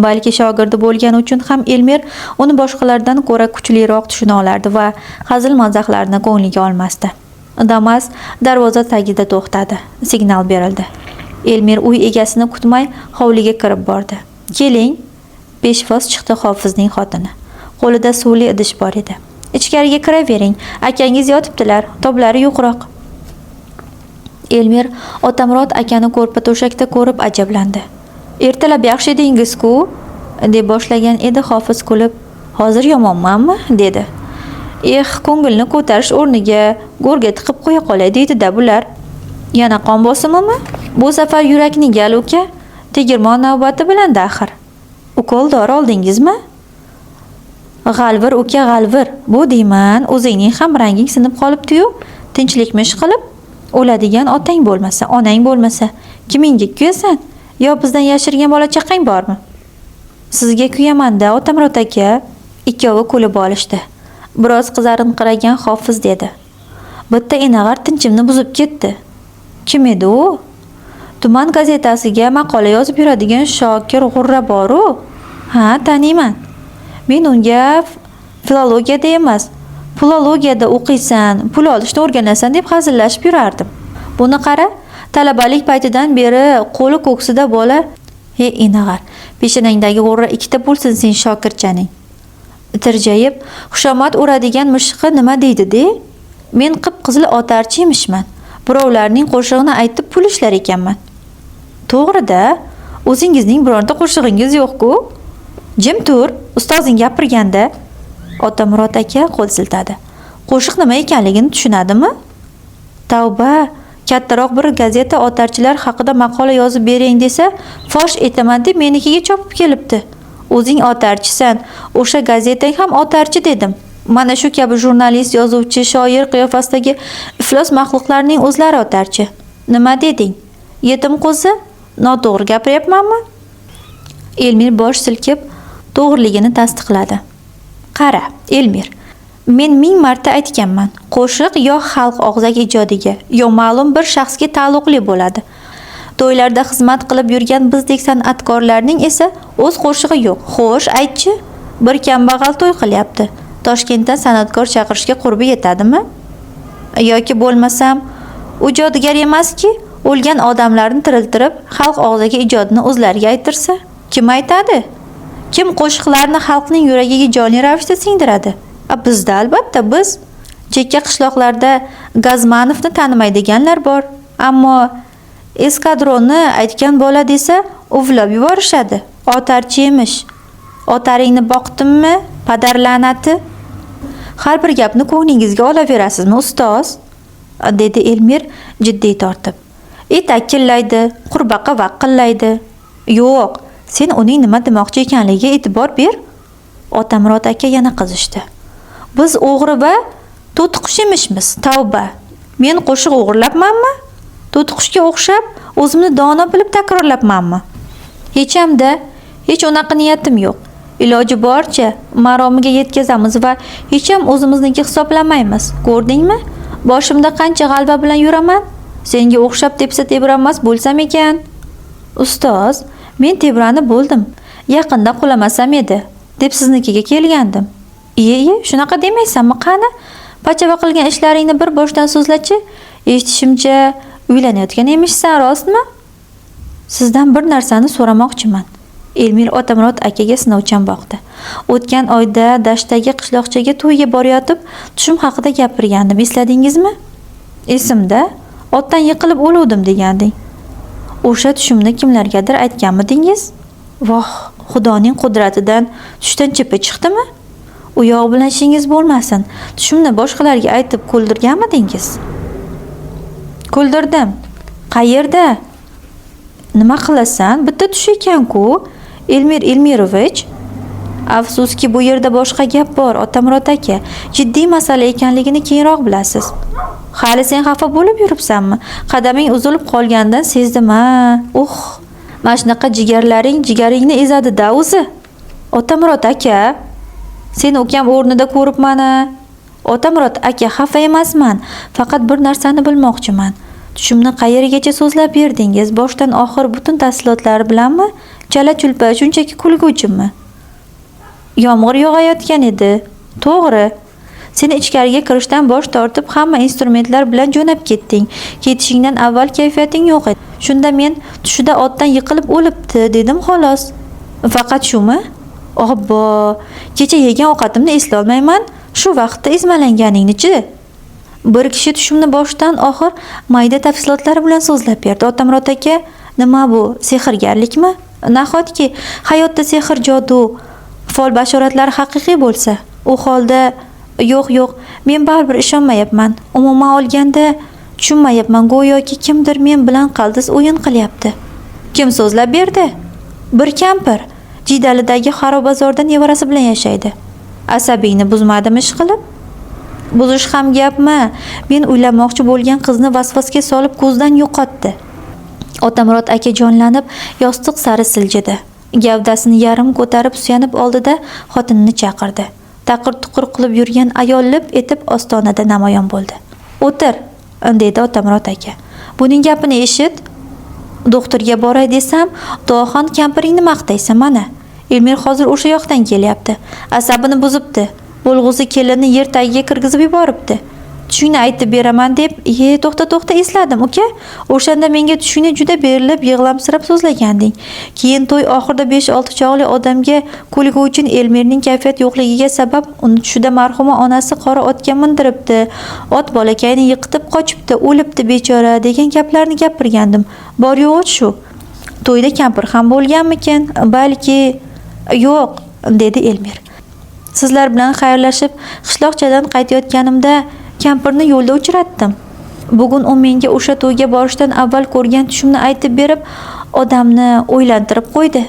Balki shogirdi bo'lgani uchun ham Elmir uni boshqalardan ko'ra kuchliroq tushuna olardi va hazil-mazaxlarni ko'ngliga olmasdi. Damas darvoza tagida to'xtadi. Signal berildi. Elmir uy egasini kutmay hovliga kirib bordi. "Keling." Peshvoz chiqdi Hofizning xotini. Qo'lida suvli idish bor edi. "Ichkariga kiravering, akangiz yotibdilar, toblari yo'qroq." Elmir Otamurod akani ko'rpa to'shakda ko'rib ajablandi. "Ertalab yaxshi edingiz-ku?" deb boshlagan edi Hofiz kulib. "Hozir yomonmanmi?" dedi. Ko'ngilni ko'tarish o'rniga go'rga tiqib qo'ya qolay deydi-da bular. Yana qon bosimimi? Bu safar yurakning gal uka, tegirmon navbati bilan axir. Ukol dori oldingizmi? G'alvir uka, g'alvir. Bu deyman, o'zingning ham ranging sinib qolibdi-yu, tinchlikmish qilib, o'ladigan otang bo'lmasa, onang bo'lmasa, kimingga kuyasan? Yo bizdan yashirgan bola chaqang bormi? Sizga kuyaman-da, Otamurod aka. Ikkovi kulib olishdi. Biroz qizarinqiragan Hofiz dedi. Bitta enag'ar tinchimni buzib ketdi. Kim edi u? Tuman gazetasiga maqola yozib yuradigan Shokir G'urra bor-u. Ha, taniyman. Men unga filologiyada emas, filologiyada o'qiysan, pul olishni o'rganasan deb hazillashib yurardim. Buni qara, talabalik paytidan beri qo'li ko'ksida bola. Enag'ar, peshanangdagi g'urra ikkita pulsin sen Shokirchaning. Tirjayib, xushomad uradigan mushqi nima deydi-de? Men qip-qizil otarchi emishman. Birovlarning qo'shig'ini aytib pul ishlar ekanman. To'g'ri-da, o'zingizning bironta qo'shig'ingiz yo'q-ku. Jim tur, ustozing gapirganda. Otamurod aka qo'l siltadi. Qo'shiq nima ekanligini tushunadimi? Tavba, kattaroq bir gazeta otarchilar haqida maqola yozib bering desa, fosh etaman deb menikiga chopib kelibdi. O'zing otarchisan, o'sha gazetang ham otarchi dedim. Mana shu kabi jurnalist, yozuvchi, shoir qiyofasidagi iflos maxluqlarning o'zlari otarchi. Nima deding? Yetim qo'zi? Noto'g'ri gapiryapmanmi? Elmir bosh silkib, to'g'riligini tasdiqladi. Qara, Elmir, men 1000 marta aytganman. Qo'shiq yo xalq og'zaki ijodiga, yo ma'lum bir shaxsga taalluqli bo'ladi. To'ylarda xizmat qilib yurgan bizdek san'atkorlarning esa o'z qo'shig'i yo'q. Xo'sh, aytchi, bir kambag'al to'y qilyapti. Toshkentdan san'atkor chaqirishga qurbi yetadimi? Yoki bo'lmasam, u jodugar emaski, o'lgan odamlarni tiriltirib, xalq og'zaki ijodini o'zlariga aytirsa, kim aytadi? Kim qo'shiqlarni xalqning yuragiga jonli ravishda singdiradi? Bizda albatta biz. Chekka qishloqlarda Gazmanovni tanimaydiganlar bor, ammo eskadronni aytgan bola desa, uvlab yuborishadi. Otarchi emish. Otaringni boqdimmi, padar la'nati? Har bir gapni ko'nglingizga olaverasizmi, ustoz? Dedi Elmir jiddiy tortib. Akillaydi, qurbaqa vaqillaydi. Yo'q, sen uning nima demoqchi ekanligiga e'tibor ber. Otamurod aka yana qizishdi. Biz o'g'ri va to'tiqush emishmiz, tavba. Men qo'shiq o'g'irlabmanmi? To'tiqushga o'xshab o'zimni dono bilib takrorlabmanmi? Hechamda hech unaqa niyatim yo'q. Iloji boricha maromiga yetkazamiz va hech ham o'zimizniki hisoblamaymiz. Ko'rdingmi? Boshimda qancha g'alva bilan yuraman? Senga o'xshab tepsa tebranmas bo'lsam ekan. Ustoz, men tebranib bo'ldim. Yaqinda qulamasam edi, deb siznikiga kelgandim. Iye, shunaqa demaysanmi? Qani, pachava qilgan ishlaringni bir boshdan so'zlachi. Eshitishimcha, uylanayotgan emishsan, rostmi? Sizdan bir narsani so'ramoqchiman. Elmir Otamurod akaga sinovchan boqdi. O'tgan oyda dashtdagi qishloqchaga to'yga borayotib, tushum haqida gapirgandim, esladingizmi? Esimda, otdan yiqilib o'luvdim deganding. O'sha tushumni kimlargadir aytganmidingiz? Voh, Xudoning qudratidan tushdan chipi chiqdimi? U yo'q bilan ishingiz bo'lmasin. Tushumni boshqalarga aytib kuldirganmidingiz? Kuldirdim. Qayerda? Nima qilasan? Bitta tush ekan-ku, Elmir Elmirovich. Afsuski, bu yerda boshqa gap bor, Otamurod aka. Jiddiy masala ekanligini keyinroq bilasiz. Hali sen xafa bo'lib yuribsanmi? Qadaming uzilib qolgandan sezdim-a. Mana shunaqa jigaringni ezadi-da o'zi. Otamurod aka, sen ukam o'rnida ko'ribman-a. Otamurod aka, xafa emasman. Faqat bir narsani bilmoqchiman. Tushumni qayergacha so'zlab berdingiz? Boshdan oxir butun tafsilotlari bilanmi? Chala-chulpa shunchaki kulguvchimi? Yomg'ir yog'ayotgan edi. To'g'ri. Seni ichkariga kirishdan bosh tortib hamma instrumentlar bilan jo'nab ketding. Ketishingdan avval kayfiyating yo'q edi. Shunda men tushida otdan yiqilib o'libdi dedim xolos. Faqat shumi? Obbo, kecha yegan ovqatimni eslay olmayman. Shu vaqtda izmalanganingni-chi? Bir kishi tushumni boshdan oxir mayda tafsilotlari bilan so'zlab berdi. Otamurod aka, nima bu? Sehrgarlikmi? Nahotki hayotda sehr, jodu, fol bashoratlari haqiqiy bo'lsa, u holda yo'q, men baribir ishonmayapman. Umuman olganda tushunmayapman, go'yoki kimdir men bilan qaltis o'yin qilyapti. Kim so'zlab berdi? Bir kampir Jidalidagi xarobazorda nevarasi bilan yashaydi. Asabingni buzmadimi ish qilib? Buzish ham gapmi? Men uylanmoqchi bo'lgan qizni vasvasga solib ko'zdan yo'qotdi. Otamurod aka jonlanib yostiq sari siljidi. Gavdasini yarim ko'tarib suyanib oldida xotinini chaqirdi. Taqir-tuqir qilib yurgan ayol lip etib ostonada namoyon bo'ldi. "O'tir", dedi Otamurod aka. "Buning gapini eshit. Doktorga boray desam, To'xon kampiringni maqtaysan mana. Elmir hozir o'sha yoqdan kelyapti. Asabini buzibdi. Bo'lg'usi kelinni yer tagiga kirgizib yuboribdi. Tushingni aytib beraman deb, to'xta esladim, uka. O'shanda menga tushingni juda berilib, yig'lamsirab so'zlaganding. Keyin to'y oxirida 5-6 chog'li odamga kulguvchi Elmirning kayfiyat yo'qligiga sabab uni tushida marhuma onasi qora otga mindiribdi. Ot bolakayni yiqitib qochibdi, o'libdi bechora degan gaplarni gapirgandim. Bor yo'q shu. To'yda kampir ham bo'lganmikin? Balki yo'q, dedi Elmir. Sizlar bilan xayrlashib, qishloqchadan qaytayotganimda kampirni yo'lda uchratdim. Bugun u menga o'sha to'yga borishdan avval ko'rgan tushimni aytib berib, odamni o'ylantirib qo'ydi.